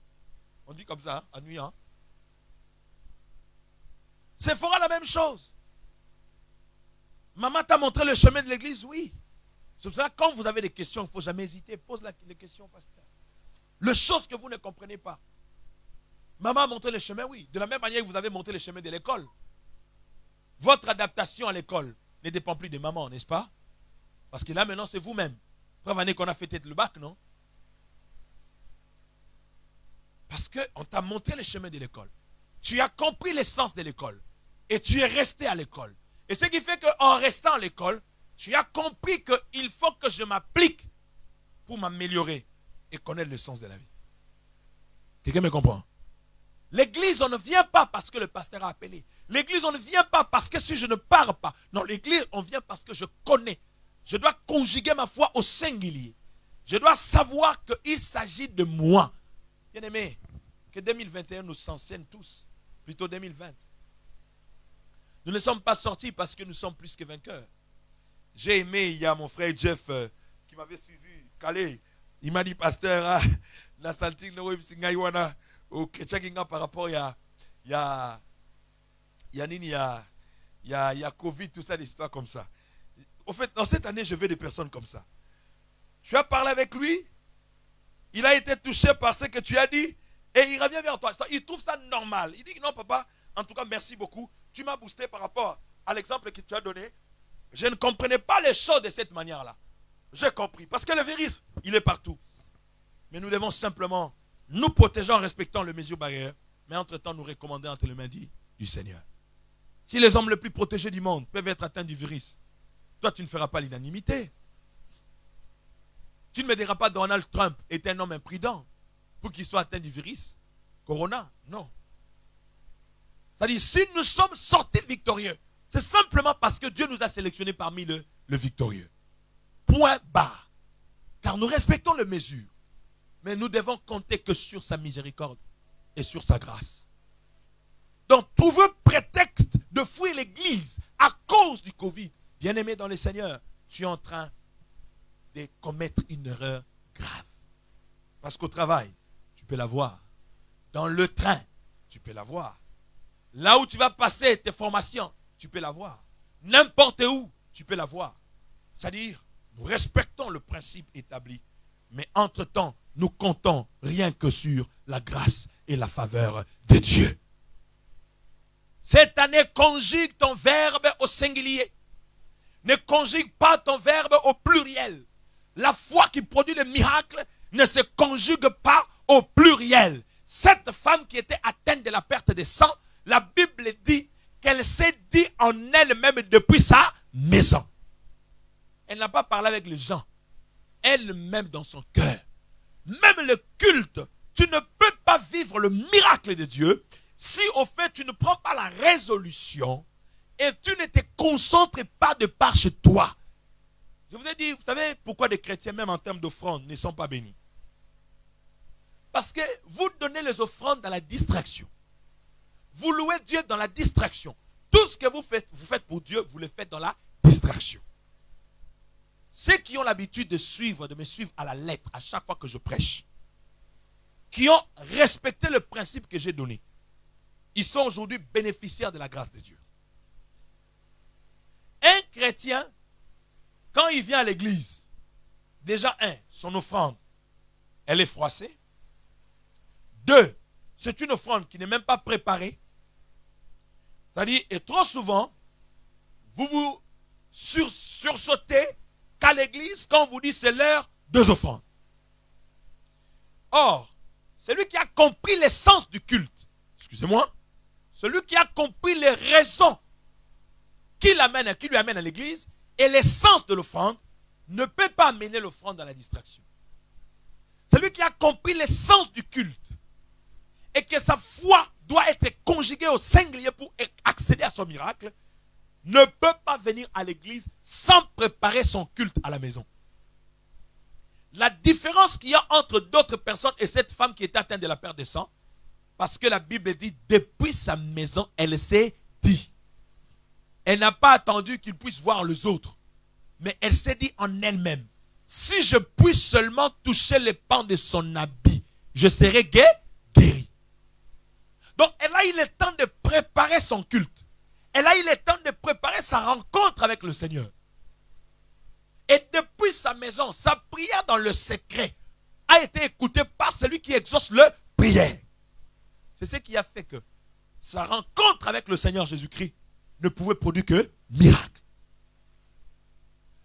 On dit comme ça, hein, ennuyant. Ça fera la même chose. Maman t'a montré le chemin de l'église, oui. C'est pour ça que quand vous avez des questions, il ne faut jamais hésiter. Pose les questions au pasteur. Les choses que vous ne comprenez pas. Maman a montré le chemin, oui. De la même manière que vous avez montré le chemin de l'école. Votre adaptation à l'école ne dépend plus de maman, n'est-ce pas? Parce que là, maintenant, c'est vous-même. Preuve année qu'on a fait le bac, non? Parce qu'on t'a montré le chemin de l'école. Tu as compris l'essence de l'école. Et tu es resté à l'école. Et ce qui fait qu'en restant à l'école, tu as compris qu'il faut que je m'applique pour m'améliorer et connaître le sens de la vie. Quelqu'un me comprend? L'église, on ne vient pas parce que le pasteur a appelé. L'église, on ne vient pas parce que si je ne pars pas. Non, l'église, on vient parce que je connais. Je dois conjuguer ma foi au singulier. Je dois savoir qu'il s'agit de moi. Bien aimé, que 2021 nous enseigne tous. Plutôt 2020. Nous ne sommes pas sortis parce que nous sommes plus que vainqueurs. J'ai aimé, il y a mon frère Jeff qui m'avait suivi, Calais. Il m'a dit, pasteur, la saltine au chrétien qui par rapport il y a Covid, tout ça, des histoires comme ça. Au fait, dans cette année, je veux des personnes comme ça. Tu as parlé avec lui, il a été touché par ce que tu as dit, et il revient vers toi. Il trouve ça normal. Il dit, non papa, en tout cas, merci beaucoup. Tu m'as boosté par rapport à l'exemple que tu as donné. Je ne comprenais pas les choses de cette manière-là. J'ai compris. Parce que le virus, il est partout. Mais nous devons simplement nous protéger en respectant les mesures barrières, mais entre-temps nous recommander entre les mains du Seigneur. Si les hommes les plus protégés du monde peuvent être atteints du virus, toi tu ne feras pas l'unanimité. Tu ne me diras pas Donald Trump est un homme imprudent pour qu'il soit atteint du virus, Corona, non. C'est-à-dire, si nous sommes sortis victorieux, c'est simplement parce que Dieu nous a sélectionnés parmi le victorieux. Point barre. Car nous respectons les mesures. Mais nous devons compter que sur sa miséricorde et sur sa grâce. Donc, trouver prétexte de fuir l'église à cause du Covid, bien-aimé dans le Seigneur, tu es en train de commettre une erreur grave. Parce qu'au travail, tu peux la voir. Dans le train, tu peux la voir. Là où tu vas passer tes formations, tu peux la voir. N'importe où, tu peux la voir. C'est-à-dire, nous respectons le principe établi. Mais entre-temps, nous comptons rien que sur la grâce et la faveur de Dieu. Cette année, conjugue ton verbe au singulier. Ne conjugue pas ton verbe au pluriel. La foi qui produit le miracle ne se conjugue pas au pluriel. Cette femme qui était atteinte de la perte de sang, la Bible dit qu'elle s'est dit en elle-même depuis sa maison. Elle n'a pas parlé avec les gens. Elle-même dans son cœur. Même le culte, tu ne peux pas vivre le miracle de Dieu si au fait tu ne prends pas la résolution et tu ne te concentres pas de part chez toi. Je vous ai dit, vous savez pourquoi des chrétiens, même en termes d'offrandes, ne sont pas bénis? Parce que vous donnez les offrandes dans la distraction. Vous louez Dieu dans la distraction. Tout ce que vous faites pour Dieu, vous le faites dans la distraction. Ceux qui ont l'habitude de me suivre à la lettre à chaque fois que je prêche, qui ont respecté le principe que j'ai donné, ils sont aujourd'hui bénéficiaires de la grâce de Dieu. Un chrétien, quand il vient à l'église, déjà son offrande, elle est froissée. 2, c'est une offrande qui n'est même pas préparée. C'est-à-dire, et trop souvent, vous vous sursautez qu'à l'église, quand on vous dit c'est l'heure, 2 offrandes. Or, celui qui a compris l'essence du culte, excusez-moi, celui qui a compris les raisons qui lui amène à l'église et l'essence de l'offrande, ne peut pas amener l'offrande dans la distraction. Celui qui a compris l'essence du culte et que sa foi doit être conjuguée au singulier pour accéder à son miracle, ne peut pas venir à l'église sans préparer son culte à la maison. La différence qu'il y a entre d'autres personnes et cette femme qui était atteinte de la perte de sang, parce que la Bible dit, depuis sa maison, elle s'est dit. Elle n'a pas attendu qu'il puisse voir les autres, mais elle s'est dit en elle-même, si je puisse seulement toucher les pans de son habit, je serai guéri. Donc elle a eu le temps de préparer son culte. Elle a eu le temps de préparer sa rencontre avec le Seigneur. Et depuis sa maison, sa prière dans le secret a été écoutée par celui qui exauce le prière. C'est ce qui a fait que sa rencontre avec le Seigneur Jésus-Christ ne pouvait produire que miracle.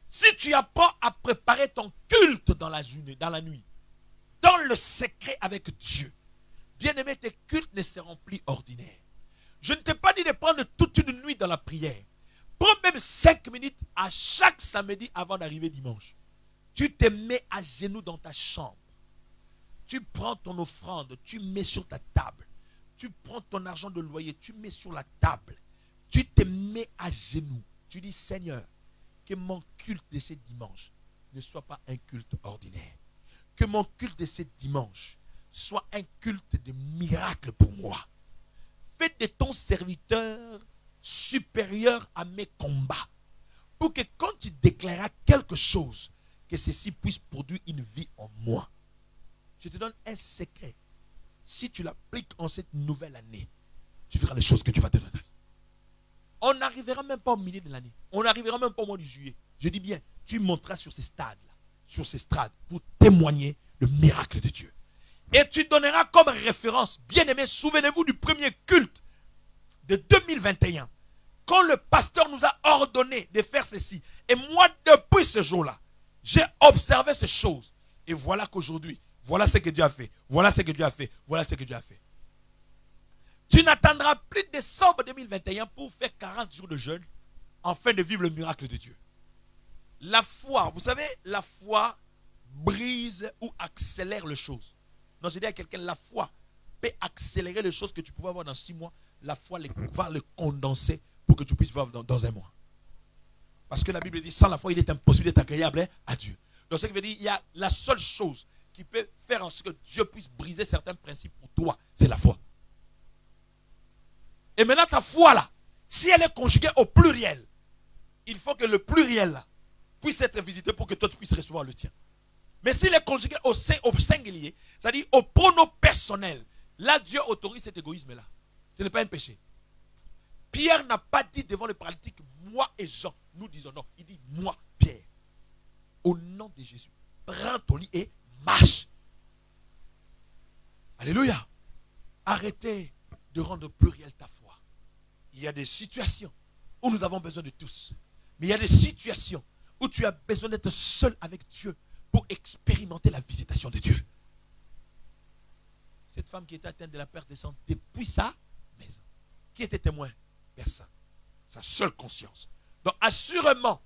Si tu apprends à préparer ton culte dans la journée, dans la nuit, dans le secret avec Dieu, bien aimé, tes cultes ne seront plus ordinaires. Je ne t'ai pas dit de prendre toute une nuit dans la prière. Prends même 5 minutes à chaque samedi avant d'arriver dimanche. Tu te mets à genoux dans ta chambre. Tu prends ton offrande, tu mets sur ta table. Tu prends ton argent de loyer, tu mets sur la table. Tu te mets à genoux. Tu dis, Seigneur, que mon culte de ce dimanche ne soit pas un culte ordinaire. Que mon culte de ce dimanche soit un culte de miracle pour moi. Fais de ton serviteur supérieur à mes combats. Pour que quand tu déclareras quelque chose, que ceci puisse produire une vie en moi. Je te donne un secret. Si tu l'appliques en cette nouvelle année, tu verras les choses que tu vas te donner. On n'arrivera même pas au milieu de l'année. On n'arrivera même pas au mois de juillet. Je dis bien, tu monteras sur ces stades-là, sur ces strades, pour témoigner le miracle de Dieu. Et tu donneras comme référence, bien aimé, souvenez-vous du premier culte de 2021. Quand le pasteur nous a ordonné de faire ceci. Et moi, depuis ce jour-là, j'ai observé ces choses. Et voilà qu'aujourd'hui, voilà ce que Dieu a fait. Voilà ce que Dieu a fait. Voilà ce que Dieu a fait. Tu n'attendras plus décembre 2021 pour faire 40 jours de jeûne afin de vivre le miracle de Dieu. La foi, vous savez, la foi brise ou accélère les choses. Non, je dis à quelqu'un, la foi peut accélérer les choses que tu pouvais avoir dans 6 mois. La foi va les condenser pour que tu puisses voir dans un mois. Parce que la Bible dit, sans la foi, il est impossible d'être agréable à Dieu. Donc, ce qui veut dire, il y a la seule chose qui peut faire en sorte que Dieu puisse briser certains principes pour toi, c'est la foi. Et maintenant, ta foi là, si elle est conjuguée au pluriel, il faut que le pluriel là puisse être visité pour que toi tu puisses recevoir le tien. Mais s'il est conjugué au singulier, c'est-à-dire au pronom personnel, là Dieu autorise cet égoïsme-là. Ce n'est pas un péché. Pierre n'a pas dit devant le paralytique, moi et Jean, nous disons non. Il dit, moi, Pierre, au nom de Jésus, prends ton lit et marche. Alléluia. Arrêtez de rendre pluriel ta foi. Il y a des situations où nous avons besoin de tous. Mais il y a des situations où tu as besoin d'être seul avec Dieu pour expérimenter la visitation de Dieu. Cette femme qui était atteinte de la perte de sang depuis sa maison. Qui était témoin? Personne. Sa seule conscience. Donc assurément,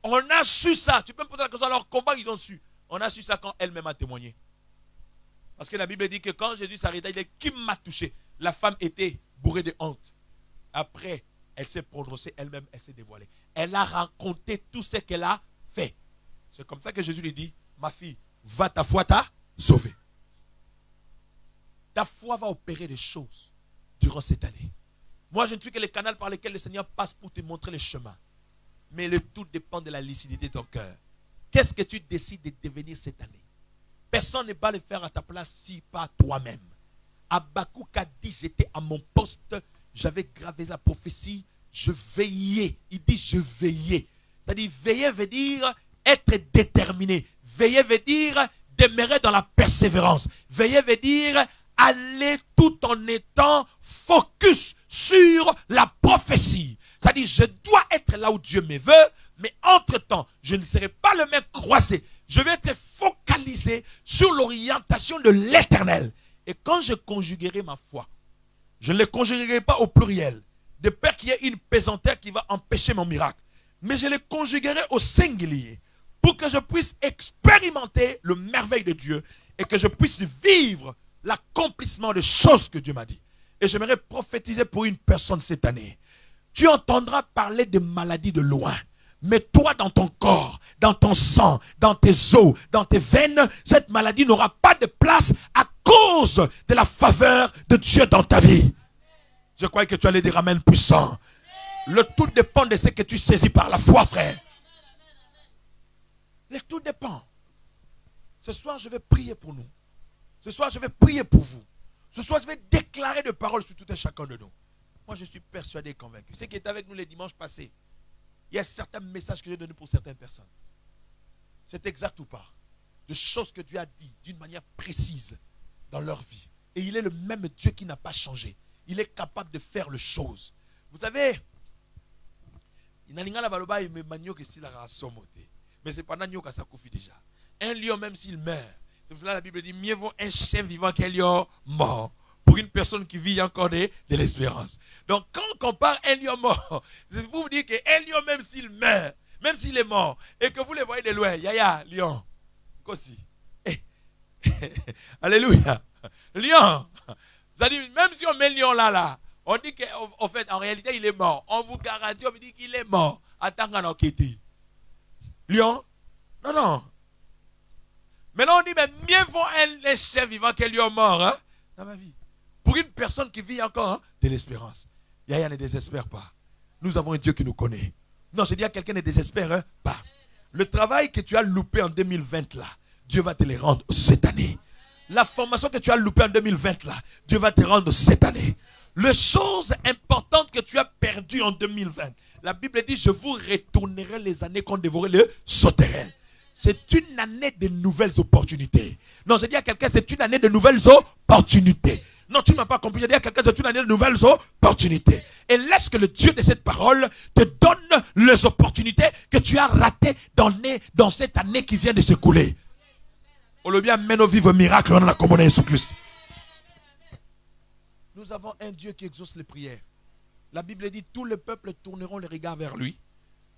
on a su ça. Tu peux me poser la question, alors comment ils ont su? On a su ça quand elle-même a témoigné. Parce que la Bible dit que quand Jésus s'arrêta, il dit, qui m'a touché? La femme était bourrée de honte. Après, elle s'est prononcée elle-même, elle s'est dévoilée. Elle a raconté tout ce qu'elle a fait. C'est comme ça que Jésus lui dit, ma fille, va, ta foi t'a sauvée. Ta foi va opérer des choses durant cette année. Moi, je ne suis que le canal par lequel le Seigneur passe pour te montrer le chemin. Mais le tout dépend de la lucidité de ton cœur. Qu'est-ce que tu décides de devenir cette année? Personne ne va le faire à ta place si pas toi-même. Habakkuk a dit, j'étais à mon poste, j'avais gravé la prophétie, je veillais. Il dit, je veillais. C'est-à-dire, veiller veut dire être déterminé. Veiller veut dire demeurez dans la persévérance. Veillez veut dire aller tout en étant focus sur la prophétie. C'est-à-dire, je dois être là où Dieu me veut, mais entre-temps, je ne serai pas le même croisé. Je vais être focalisé sur l'orientation de l'Éternel. Et quand je conjuguerai ma foi, je ne le conjuguerai pas au pluriel, de peur qu'il y ait une pesanteur qui va empêcher mon miracle. Mais je le conjuguerai au singulier, pour que je puisse expérimenter le merveille de Dieu et que je puisse vivre l'accomplissement des choses que Dieu m'a dit. Et j'aimerais prophétiser pour une personne cette année. Tu entendras parler de maladies de loin. Mais toi, dans ton corps, dans ton sang, dans tes os, dans tes veines, cette maladie n'aura pas de place à cause de la faveur de Dieu dans ta vie. Je crois que tu as les ramènes puissants. Le tout dépend de ce que tu saisis par la foi, frère. Le tout dépend. Ce soir, je vais prier pour nous. Ce soir, je vais prier pour vous. Ce soir, je vais déclarer de paroles sur tout un chacun de nous. Moi, je suis persuadé et convaincu. Ce qui est avec nous les dimanches passés, il y a certains messages que j'ai donnés pour certaines personnes. C'est exact ou pas? De choses que Dieu a dit d'une manière précise dans leur vie. Et il est le même Dieu qui n'a pas changé. Il est capable de faire les choses. Vous savez, mais c'est pas Nanyo qui s'accoufi déjà. Un lion, même s'il meurt, c'est pour cela que la Bible dit mieux vaut un chien vivant qu'un lion mort. Pour une personne qui vit encore de l'espérance. Donc, quand on compare un lion mort, c'est pour vous dire qu'un lion, même s'il meurt, même s'il est mort, et que vous le voyez de loin, yaya, lion, qu'aussi. Alléluia. Lion. C'est-à-dire, même si on met lion là, on dit qu'en fait, en réalité, il est mort. On vous garantit, on vous dit qu'il est mort. Attends qu'on enquête. Lion? Non, non. Maintenant, on dit, mais mieux vaut un chien vivant qu'un lion mort, hein, dans ma vie. Pour une personne qui vit encore de l'espérance. Yaya ne désespère pas. Nous avons un Dieu qui nous connaît. Non, je dis à quelqu'un ne désespère pas. Le travail que tu as loupé en 2020 là, Dieu va te le rendre cette année. La formation que tu as loupée en 2020 là, Dieu va te rendre cette année. Les choses importantes que tu as perdues en 2020, la Bible dit, je vous retournerai les années qu'on dévorait le sauterelle. C'est une année de nouvelles opportunités. Non, je dis à quelqu'un, c'est une année de nouvelles opportunités. Non, tu ne m'as pas compris. Je dis à quelqu'un, c'est une année de nouvelles opportunités. Et laisse que le Dieu de cette parole te donne les opportunités que tu as ratées dans cette année qui vient de s'écouler. On le bien mène au vivre miracle, on en a commandé Jésus-Christ. Nous avons un Dieu qui exauce les prières. La Bible dit, tous les peuples tourneront les regards vers lui,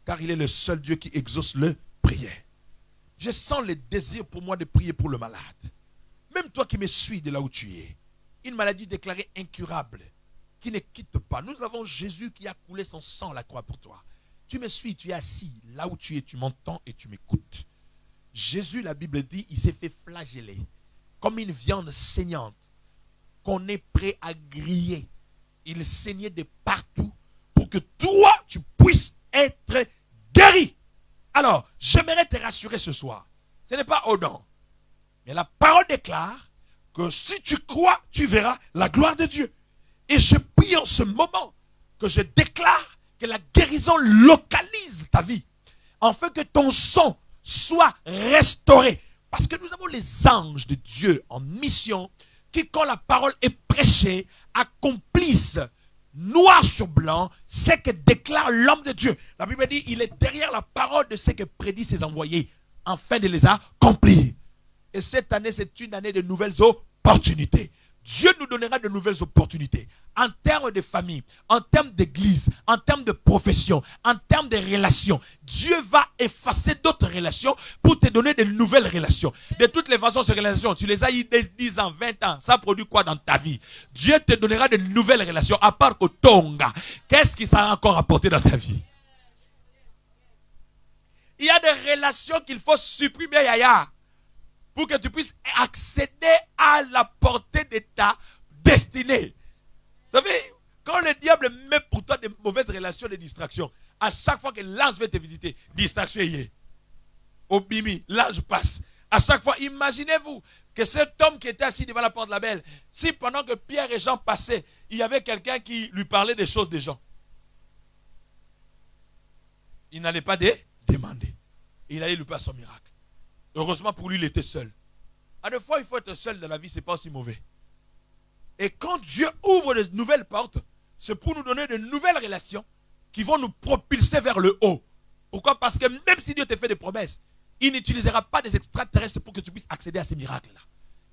car il est le seul Dieu qui exauce les prières. Je sens le désir pour moi de prier pour le malade. Même toi qui me suis de là où tu es. Une maladie déclarée incurable, qui ne quitte pas. Nous avons Jésus qui a coulé son sang à la croix pour toi. Tu me suis, tu es assis là où tu es, tu m'entends et tu m'écoutes. Jésus, la Bible dit, il s'est fait flageller comme une viande saignante qu'on est prêt à griller. Il saignait de partout pour que toi, tu puisses être guéri. Alors, j'aimerais te rassurer ce soir. Ce n'est pas au don. Mais la parole déclare que si tu crois, tu verras la gloire de Dieu. Et je prie en ce moment que je déclare que la guérison localise ta vie. Afin que ton sang soit restauré. Parce que nous avons les anges de Dieu en mission qui, quand la parole est prêchée, accomplissent noir sur blanc ce que déclare l'homme de Dieu. La Bible dit, il est derrière la parole de ce que prédit ses envoyés, afin de les accomplir. Et cette année, c'est une année de nouvelles opportunités. Dieu nous donnera de nouvelles opportunités en termes de famille, en termes d'église, en termes de profession, en termes de relations. Dieu va effacer d'autres relations pour te donner de nouvelles relations. De toutes les façons, ces relations, tu les as eu 10 ans, 20 ans, ça produit quoi dans ta vie? Dieu te donnera de nouvelles relations, à part que Tonga. Qu'est-ce qui ça a encore apporté dans ta vie? Il y a des relations qu'il faut supprimer, Yaya, pour que tu puisses accéder à la portée de ta destinée. Vous savez, quand le diable met pour toi des mauvaises relations, des distractions, à chaque fois que l'ange veut te visiter, distraction y est. Au bimi, l'ange passe. À chaque fois, imaginez-vous que cet homme qui était assis devant la porte de la belle, si pendant que Pierre et Jean passaient, il y avait quelqu'un qui lui parlait des choses des gens, il n'allait pas demander. Il allait lui passer son miracle. Heureusement pour lui, il était seul. À des fois, il faut être seul dans la vie, ce n'est pas aussi mauvais. Et quand Dieu ouvre de nouvelles portes, c'est pour nous donner de nouvelles relations qui vont nous propulser vers le haut. Pourquoi? Parce que même si Dieu te fait des promesses, il n'utilisera pas des extraterrestres pour que tu puisses accéder à ces miracles-là.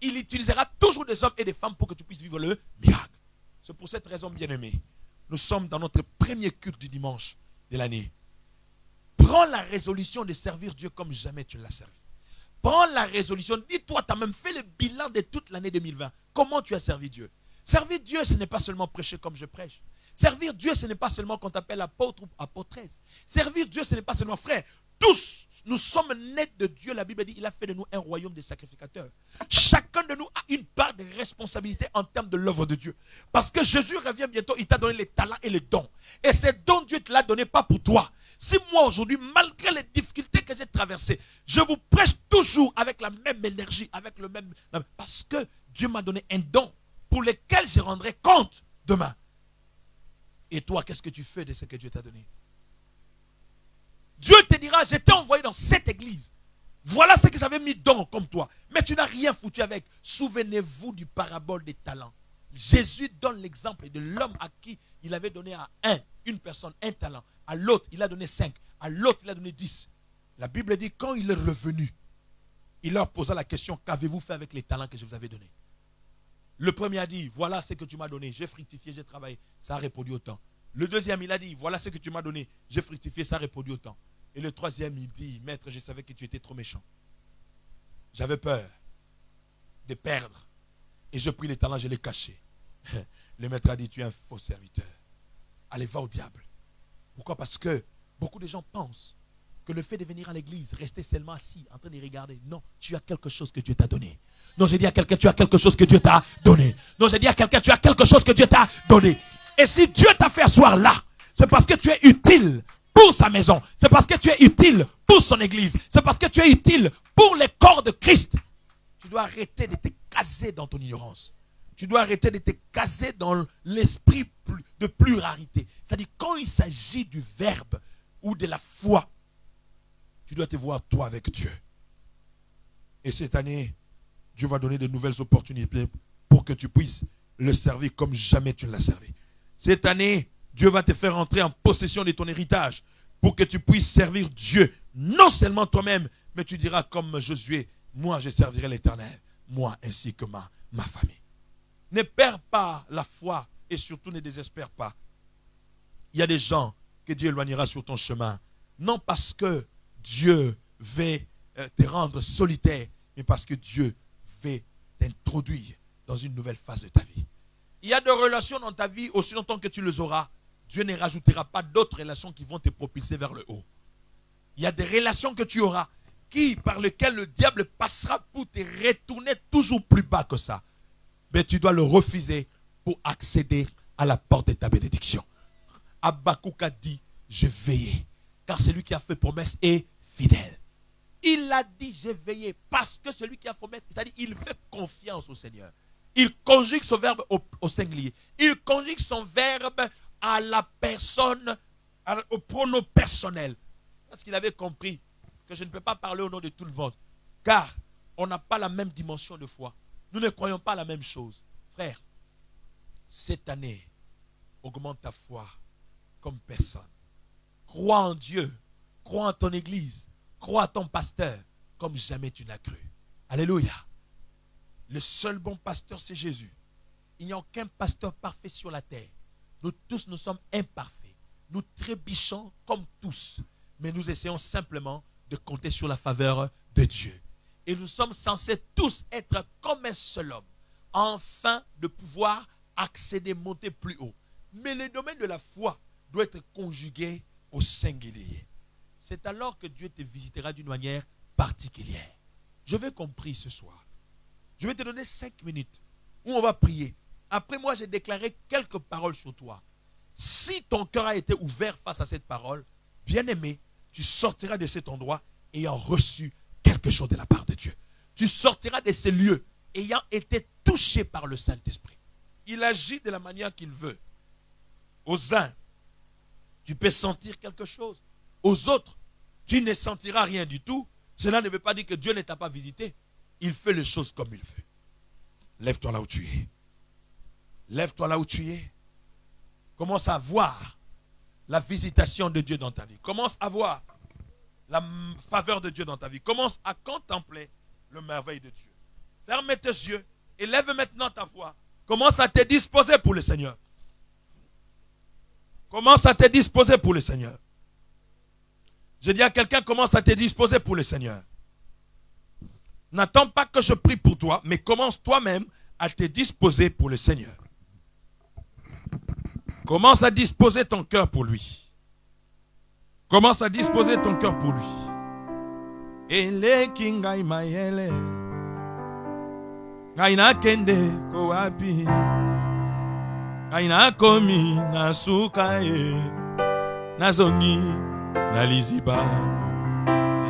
Il utilisera toujours des hommes et des femmes pour que tu puisses vivre le miracle. C'est pour cette raison, bien-aimés, nous sommes dans notre premier culte du dimanche de l'année. Prends la résolution de servir Dieu comme jamais tu l'as servi. Prends la résolution, dis-toi, tu as même fait le bilan de toute l'année 2020. Comment tu as servi Dieu? Servir Dieu, ce n'est pas seulement prêcher comme je prêche. Servir Dieu, ce n'est pas seulement qu'on t'appelle apôtre ou apôtresse. Servir Dieu, ce n'est pas seulement frère. Tous, nous sommes nés de Dieu. La Bible dit, il a fait de nous un royaume de sacrificateurs. Chacun de nous a une part de responsabilité en termes de l'œuvre de Dieu. Parce que Jésus revient bientôt, il t'a donné les talents et les dons. Et ces dons, Dieu ne te l'a donné pas pour toi. Si moi aujourd'hui, malgré les difficultés que j'ai traversées, je vous prêche toujours avec la même énergie, avec le même... Parce que Dieu m'a donné un don pour lequel je rendrai compte demain. Et toi, qu'est-ce que tu fais de ce que Dieu t'a donné? Dieu te dira, je t'ai envoyé dans cette église. Voilà ce que j'avais mis dedans comme toi. Mais tu n'as rien foutu avec. Souvenez-vous du parabole des talents. Jésus donne l'exemple de l'homme à qui il avait donné à une personne, un talent. À l'autre, il a donné 5. À l'autre, il a donné 10. La Bible dit, quand il est revenu, il leur posa la question, qu'avez-vous fait avec les talents que je vous avais donnés? Le premier a dit, voilà ce que tu m'as donné. J'ai fructifié, j'ai travaillé. Ça a répondu autant. Le deuxième, il a dit, voilà ce que tu m'as donné. J'ai fructifié, ça a répondu autant. Et le troisième, il dit, maître, je savais que tu étais trop méchant. J'avais peur de perdre. Et je pris les talents, je les cachés. Le maître a dit, tu es un faux serviteur. Allez, va au diable. Pourquoi? Parce que beaucoup de gens pensent que le fait de venir à l'église, rester seulement assis, en train de regarder. Non, tu as quelque chose que Dieu t'a donné. Non, j'ai dit à quelqu'un, tu as quelque chose que Dieu t'a donné. Non, j'ai dit à quelqu'un, tu as quelque chose que Dieu t'a donné. Et si Dieu t'a fait asseoir là, c'est parce que tu es utile pour sa maison. C'est parce que tu es utile pour son église. C'est parce que tu es utile pour le corps de Christ. Tu dois arrêter de te caser dans ton ignorance. Tu dois arrêter de te caser dans l'esprit de pluralité. C'est-à-dire, quand il s'agit du verbe ou de la foi, tu dois te voir toi avec Dieu. Et cette année, Dieu va donner de nouvelles opportunités pour que tu puisses le servir comme jamais tu ne l'as servi. Cette année, Dieu va te faire entrer en possession de ton héritage pour que tu puisses servir Dieu, non seulement toi-même, mais tu diras comme Josué, moi je servirai l'Éternel, moi ainsi que ma famille. Ne perds pas la foi et surtout ne désespère pas. Il y a des gens que Dieu éloignera sur ton chemin, non parce que Dieu veut te rendre solitaire, mais parce que Dieu veut t'introduire dans une nouvelle phase de ta vie. Il y a des relations dans ta vie, aussi longtemps que tu les auras, Dieu ne rajoutera pas d'autres relations qui vont te propulser vers le haut. Il y a des relations que tu auras, par lesquelles le diable passera pour te retourner toujours plus bas que ça. Mais tu dois le refuser pour accéder à la porte de ta bénédiction. Habakkuk a dit, je veillais, car celui qui a fait promesse est fidèle. Il a dit, j'ai veillé, parce que celui qui a fait promesse, c'est-à-dire il fait confiance au Seigneur. Il conjugue son verbe au singulier. Il conjugue son verbe à la personne, au pronom personnel. Parce qu'il avait compris que je ne peux pas parler au nom de tout le monde. Car on n'a pas la même dimension de foi. Nous ne croyons pas la même chose. Frère, cette année, augmente ta foi comme personne. Crois en Dieu. Crois en ton église. Crois en ton pasteur comme jamais tu n'as cru. Alléluia. Le seul bon pasteur, c'est Jésus. Il n'y a aucun pasteur parfait sur la terre. Nous tous, nous sommes imparfaits. Nous trébuchons comme tous. Mais nous essayons simplement de compter sur la faveur de Dieu. Et nous sommes censés tous être comme un seul homme. Afin de pouvoir accéder, monter plus haut. Mais le domaine de la foi doit être conjugué au singulier. C'est alors que Dieu te visitera d'une manière particulière. Je vais compris ce soir. Je vais te donner 5 minutes où on va prier. Après moi, j'ai déclaré quelques paroles sur toi. Si ton cœur a été ouvert face à cette parole, bien-aimé, tu sortiras de cet endroit ayant reçu quelque chose de la part de Dieu. Tu sortiras de ces lieux ayant été touché par le Saint-Esprit. Il agit de la manière qu'il veut. Aux uns, tu peux sentir quelque chose. Aux autres, tu ne sentiras rien du tout. Cela ne veut pas dire que Dieu ne t'a pas visité. il fait les choses comme il veut. Lève-toi là où tu es. Lève-toi là où tu es. Commence à voir la visitation de Dieu dans ta vie. Commence à voir la faveur de Dieu dans ta vie. Commence à contempler le merveille de Dieu. Ferme tes yeux et lève maintenant ta voix. Commence à te disposer pour le Seigneur. Commence à te disposer pour le Seigneur. Je dis à quelqu'un, commence à te disposer pour le Seigneur. N'attends pas que je prie pour toi, mais commence toi-même à te disposer pour le Seigneur. Commence à disposer ton cœur pour lui. Commence à disposer ton cœur pour lui. Ele kingai mayele. Gaina kende koapi. Gaina komi na sukaye. Nazongi na liziba.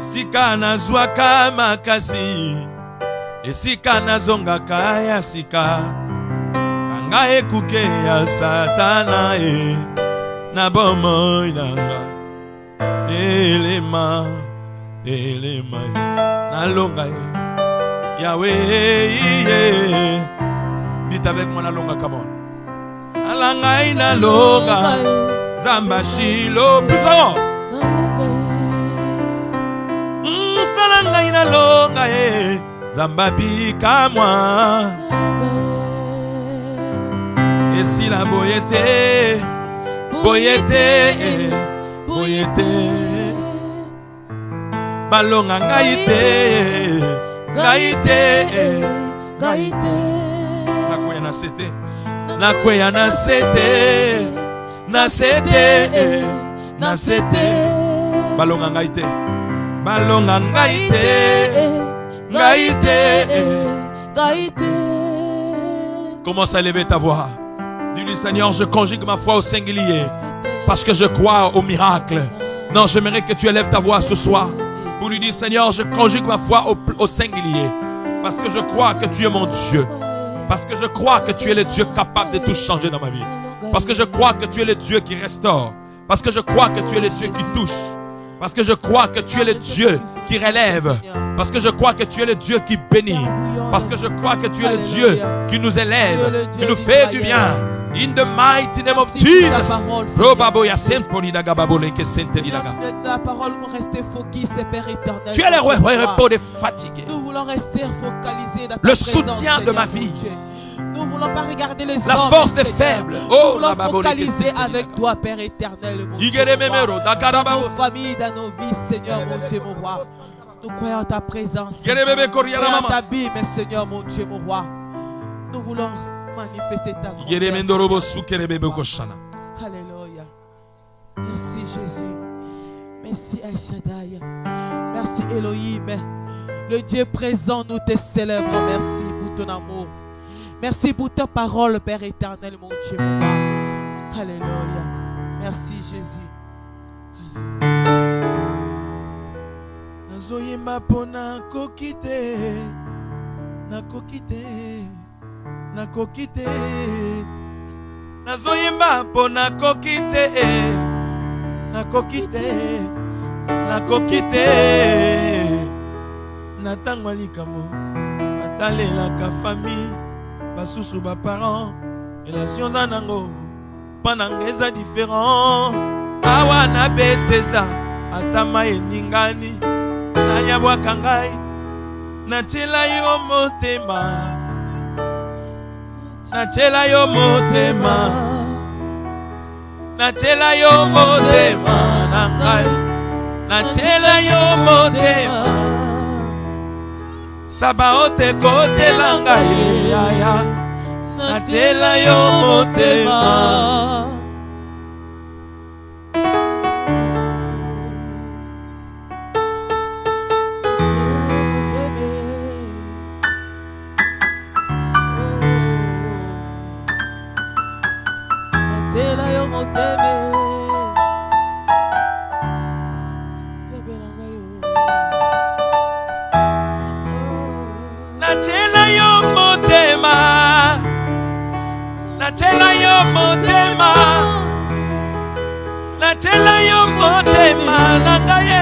Esika nazwaka makasi. Esika nazonga kaya sika. Kanga ekuke ya satana e. Na bomo inanga. Elema. Elema. Na longa e. Yahweh. Dites avec moi na longa, come on. Salangai na longa. Zamba shilo. Plus fort. Salangai na longa e. Zamba bika moi. Et si la boyete, boyete, boyete, balonga ngaite, ngaite, ngaite. Nakoya na sete, nakoya na sete, na sete, na sete. Balonga ngaite, balonga ngaite, ngaite, ngaite. Commence à lever ta voix. Dis-lui, Seigneur, je conjugue ma foi au singulier parce que je crois au miracle. Non, j'aimerais que tu élèves ta voix ce soir pour lui dire, Seigneur, je conjugue ma foi au singulier parce que je crois que tu es mon Dieu. Parce que je crois que tu es le Dieu capable de tout changer dans ma vie. Parce que je crois que tu es le Dieu qui restaure. Parce que je crois que tu es le Dieu qui touche. Parce que je crois que tu es le Dieu qui relève. Parce que je crois que tu es le Dieu qui bénit. Parce que je crois que tu es le Dieu qui nous élève, qui nous fait du bien. In the mighty name of Jesus. La parole pour rester focus, Père éternel. Tu es le repos des fatigués. Nous voulons rester focalisés dans ta le présence, soutien de Seigneur, ma vie. Nous ne voulons pas regarder les La hommes, force des Seigneur. faibles. Nous voulons focaliser avec toi, Père éternel, mon Dieu, mon roi. Dans nos familles, dans nos vies, Seigneur, mon Dieu, mon roi. Nous croyons en ta présence. Nous croyons en ta vie, mais Seigneur, mon Dieu, mon roi. Nous voulons manifester ta grandeur. Alléluia. Merci Jésus. Merci El Shaddai. Merci Elohim. Le Dieu présent, nous te célébrons. Merci pour ton amour. Merci pour ta parole, Père éternel, mon Dieu, mon roi. Alléluia. Merci Jésus. Nazoyemba pona kokite, nakokite, nakokite. Nazoyemba pona kokite, nakokite, nakokite. Natangwa likamo, atalela ka famille, basusu ba parents, relations anango, panangeza différent. Awa na betesa, atama eningani. Nanyabwa kangai nachela yo motema, nachela yo motema, nachela yo motema nangai, nachela yo motema. Sabaote kote langai ya nachela yo motema. Nachela yo motema, nachela yo motema, nachela yo motema, nangaye,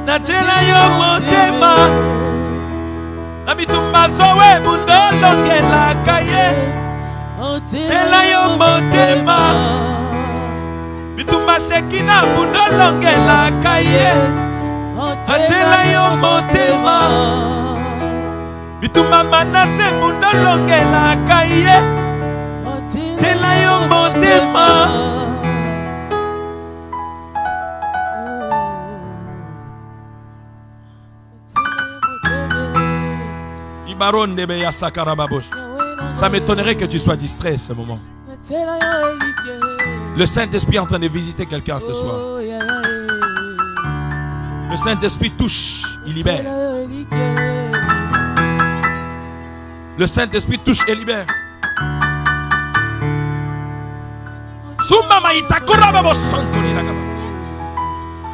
nachela yo motema, Nabitumba zoe mundolonge la kaye. Tela yo motema. Bitumba shekina mundolonge la kaye. Tela yo motema. Bitumba manase mundolonge la kaye. Tela yo motema. Ça m'étonnerait que tu sois distrait à ce moment. Le Saint-Esprit est en train de visiter quelqu'un ce soir. Le Saint-Esprit touche, il libère. Le Saint-Esprit touche et libère.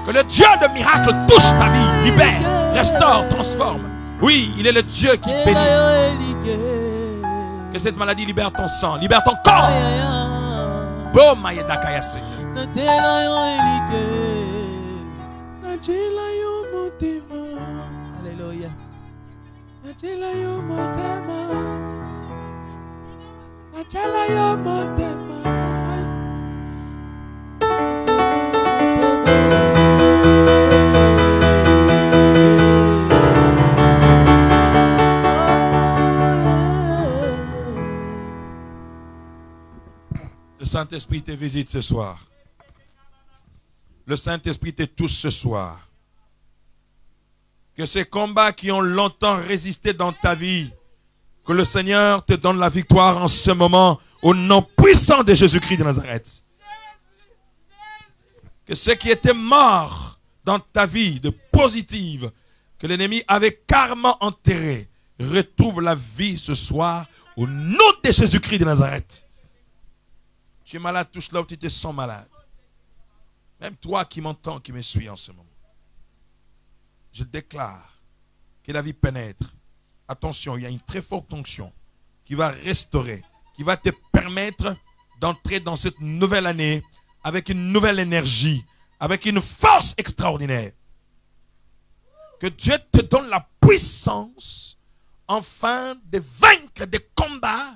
Que le Dieu de miracle touche ta vie, libère, restaure, transforme. Oui, il est le Dieu qui bénit. Que cette maladie libère ton sang, libère ton corps. Alléluia. Le Saint-Esprit te visite ce soir. Le Saint-Esprit te touche ce soir. Que ces combats qui ont longtemps résisté dans ta vie, que le Seigneur te donne la victoire en ce moment, au nom puissant de Jésus-Christ de Nazareth. Que ceux qui étaient morts dans ta vie de positive, que l'ennemi avait carrément enterré, retrouvent la vie ce soir, au nom de Jésus-Christ de Nazareth. Tu es malade, touche là où tu te sens malade. Même toi qui m'entends, qui me suis en ce moment. Je déclare que la vie pénètre. Attention, il y a une très forte onction qui va restaurer, qui va te permettre d'entrer dans cette nouvelle année avec une nouvelle énergie, avec une force extraordinaire. Que Dieu te donne la puissance, enfin, de vaincre des combats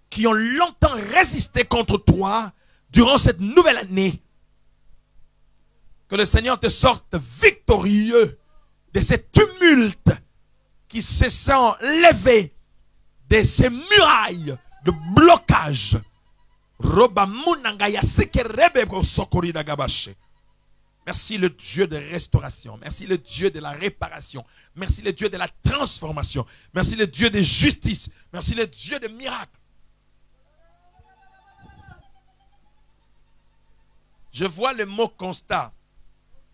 qui ont longtemps résisté contre toi durant cette nouvelle année. Que le Seigneur te sorte victorieux de ces tumultes qui se sont levés, de ces murailles de blocage. Merci le Dieu de restauration. Merci le Dieu de la réparation. Merci le Dieu de la transformation. Merci le Dieu de justice. Merci le Dieu de miracles. Je vois le mot constat.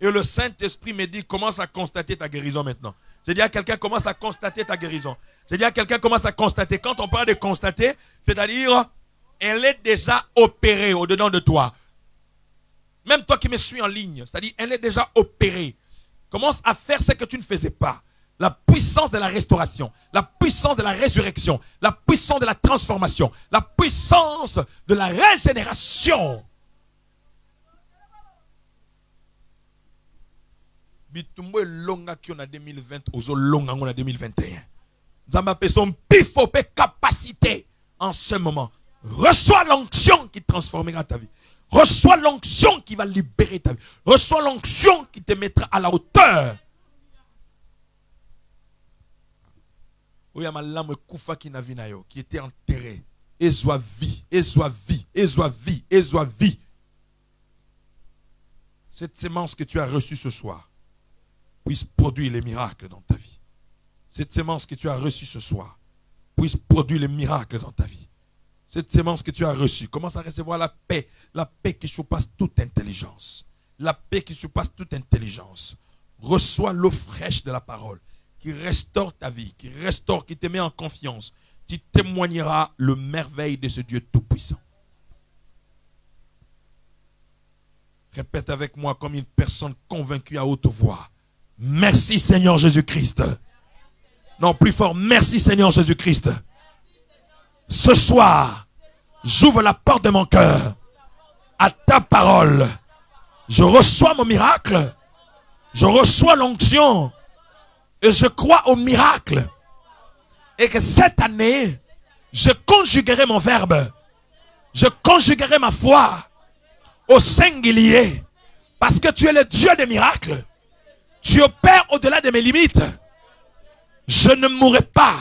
Et le Saint-Esprit me dit, commence à constater ta guérison maintenant. Je dis à quelqu'un, commence à constater ta guérison. Je dis à quelqu'un, commence à constater. Quand on parle de constater, c'est-à-dire, elle est déjà opérée au-dedans de toi. Même toi qui me suis en ligne, c'est-à-dire, elle est déjà opérée. Commence à faire ce que tu ne faisais pas. La puissance de la restauration, la puissance de la résurrection, la puissance de la transformation, la puissance de la régénération. Bitumbo longa qui on a 2020 aux longa on a 2021. Zamba pe son pifopé capacité en ce moment. Reçois l'onction qui transformera ta vie. Reçois l'onction qui va libérer ta vie. Reçois l'onction qui te mettra à la hauteur. Qui était enterré. Et soit vie, et soit vie, et soit vie, et soit vie. Cette sémence que tu as reçue ce soir puisse produire les miracles dans ta vie. Cette sémence que tu as reçue ce soir puisse produire les miracles dans ta vie. Cette sémence que tu as reçue, commence à recevoir la paix qui surpasse toute intelligence. La paix qui surpasse toute intelligence. Reçois l'eau fraîche de la parole qui restaure ta vie, qui restaure, qui te met en confiance. Tu témoigneras le merveille de ce Dieu tout-puissant. Répète avec moi comme une personne convaincue à haute voix. Merci Seigneur Jésus-Christ. Non, plus fort. Merci Seigneur Jésus-Christ. Ce soir, j'ouvre la porte de mon cœur à ta parole. Je reçois mon miracle. Je reçois l'onction. Et je crois au miracle. Et que cette année, je conjuguerai mon verbe. Je conjuguerai ma foi au singulier. Parce que tu es le Dieu des miracles. Tu opères au-delà de mes limites. Je ne mourrai pas.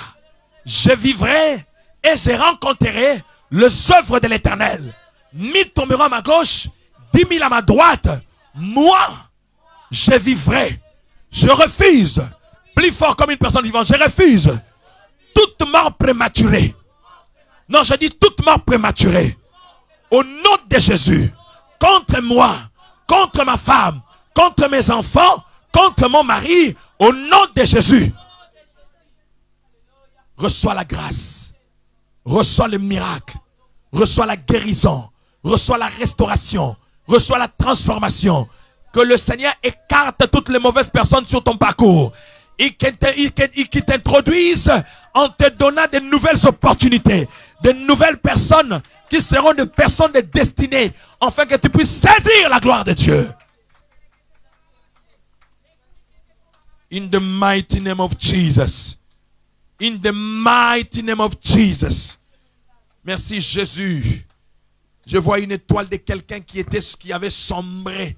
Je vivrai et je rencontrerai les œuvres de l'Éternel. 1000 tomberont à ma gauche, 10 000 à ma droite. Moi, je vivrai. Je refuse, plus fort comme une personne vivante, je refuse toute mort prématurée. Non, je dis toute mort prématurée. Au nom de Jésus, contre moi, contre ma femme, contre mes enfants, contre mon mari, au nom de Jésus. Reçois la grâce, reçois le miracle, reçois la guérison, reçois la restauration, reçois la transformation. Que le Seigneur écarte toutes les mauvaises personnes sur ton parcours. Et qu'il t'introduise en te donnant de nouvelles opportunités. De nouvelles personnes qui seront des personnes de destinée. Afin que tu puisses saisir la gloire de Dieu. In the mighty name of Jesus. In the mighty name of Jesus. Merci Jésus. Je vois une étoile de quelqu'un qui avait sombré,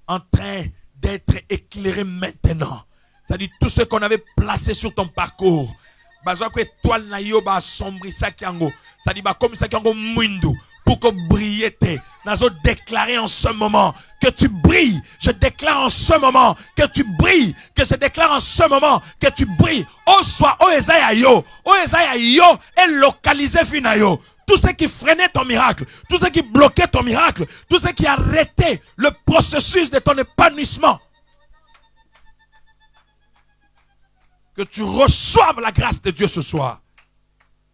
en train d'être éclairé maintenant. C'est-à-dire tout ce qu'on avait placé sur ton parcours. Étoile na yo ba sombri ça kiango. C'est-à-dire comme ça kiango mwindu pour que briller te. Nazo déclarer en ce moment que tu brilles. Je déclare en ce moment que tu brilles. Que je déclare en ce moment que tu brilles. Oh soit oh ezaya yo est localisé finayo. Tout ce qui freinait ton miracle, tout ce qui bloquait ton miracle, tout ce qui arrêtait le processus de ton épanouissement. Que tu reçoives la grâce de Dieu ce soir.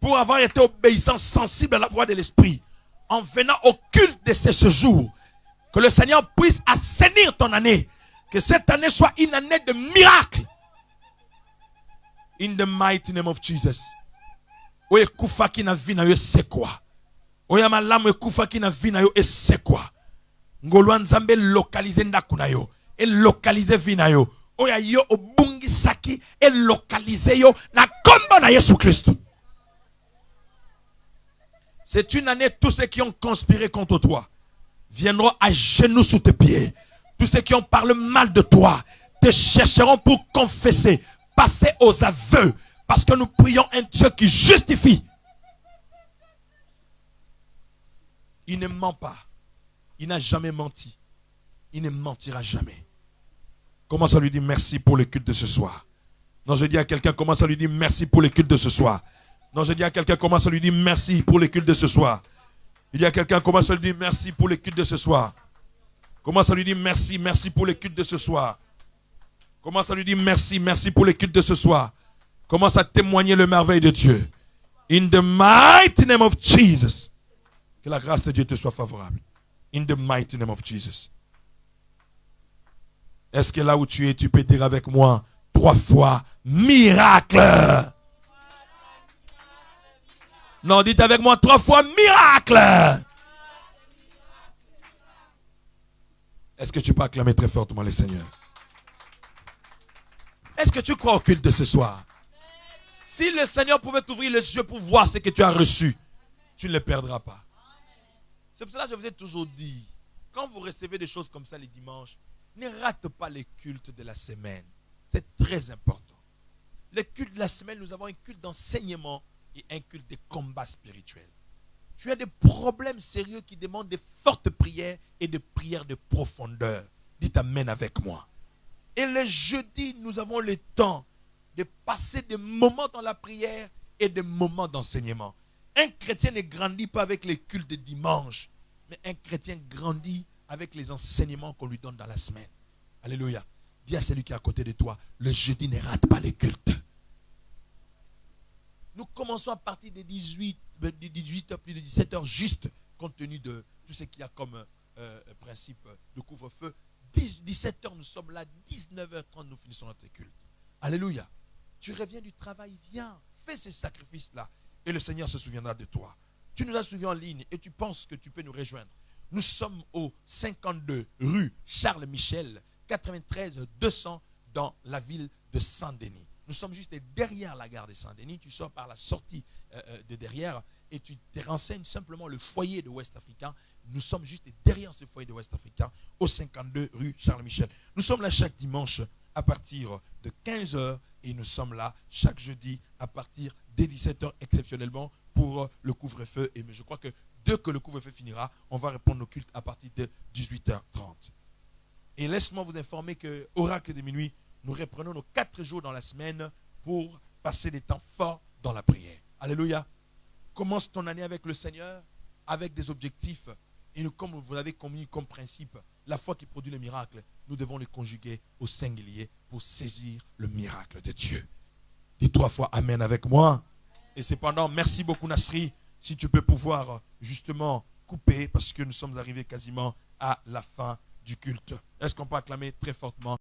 Pour avoir été obéissant, sensible à la voix de l'Esprit. En venant au culte de ce jour. Que le Seigneur puisse assainir ton année. Que cette année soit une année de miracle. In the mighty name of Jesus. Oye kufa ki na vi na yo c'est quoi? Oye malamu e kufa ki na vi na yo et c'est quoi? Ngolwa nzambe localiser ndaku na yo et localiser vi na yo. Oya yo obungi saki et localiser yo na kombo na Yesu Christ. C'est une année, tous ceux qui ont conspiré contre toi viendront à genoux sous tes pieds. Tous ceux qui ont parlé mal de toi te chercheront pour confesser, passer aux aveux. Parce que nous prions un Dieu qui justifie. Il ne ment pas. Il n'a jamais menti. Il ne mentira jamais. Commence à lui dire merci pour le culte de ce soir. Non, je dis à quelqu'un, commence à lui dire merci pour le culte de ce soir. Non, je dis à quelqu'un, commence à lui dire merci pour le culte de ce soir. Il dit à quelqu'un, commence à lui dire merci pour le culte de ce soir. Commence à lui dire merci, merci pour le culte de ce soir. Commence à lui dire merci, merci pour le culte de ce soir. Commence à témoigner le merveille de Dieu. In the mighty name of Jesus. Que la grâce de Dieu te soit favorable. In the mighty name of Jesus. Est-ce que là où tu es, tu peux dire avec moi 3 fois miracle? Non, dites avec moi 3 fois miracle. Est-ce que tu peux acclamer très fortement le Seigneur? Est-ce que tu crois au culte de ce soir? Si le Seigneur pouvait t'ouvrir les yeux pour voir ce que tu as reçu, tu ne le perdras pas. C'est pour cela que je vous ai toujours dit, quand vous recevez des choses comme ça les dimanches, ne rate pas les cultes de la semaine. C'est très important. Le culte de la semaine, nous avons un culte d'enseignement et un culte de combat spirituel. Tu as des problèmes sérieux qui demandent de fortes prières et de prières de profondeur. Dites amen avec moi. Et le jeudi, nous avons le temps de passer des moments dans la prière et des moments d'enseignement. Un chrétien ne grandit pas avec les cultes de dimanche, mais un chrétien grandit avec les enseignements qu'on lui donne dans la semaine. Alléluia. Dis à celui qui est à côté de toi, le jeudi ne rate pas les cultes. Nous commençons à partir de 18h, plus de 17h, juste compte tenu de tout ce qu'il y a comme principe de couvre-feu. 17h, nous sommes là, 19h30, nous finissons notre culte. Alléluia. Tu reviens du travail, viens, fais ces sacrifices-là et le Seigneur se souviendra de toi. Tu nous as suivis en ligne et tu penses que tu peux nous rejoindre. Nous sommes au 52 rue Charles Michel, 93 200 dans la ville de Saint-Denis. Nous sommes juste derrière la gare de Saint-Denis. Tu sors par la sortie de derrière et tu te renseignes simplement le foyer de Ouest Africain. Nous sommes juste derrière ce foyer de Ouest Africain, au 52 rue Charles-Michel. Nous sommes là chaque dimanche à partir de 15h et nous sommes là chaque jeudi à partir des 17h exceptionnellement pour le couvre-feu. Et je crois que dès que le couvre-feu finira, on va répondre au culte à partir de 18h30. Et laisse-moi vous informer qu'au Oracle de minuit, nous reprenons nos 4 jours dans la semaine pour passer des temps forts dans la prière. Alléluia. Commence ton année avec le Seigneur, avec des objectifs. Et nous, comme vous l'avez commis comme principe, la foi qui produit le miracle, nous devons le conjuguer au singulier pour saisir le miracle de Dieu. Dis 3 fois Amen avec moi. Et cependant, merci beaucoup Nasri, si tu peux pouvoir justement couper parce que nous sommes arrivés quasiment à la fin du culte. Est-ce qu'on peut acclamer très fortement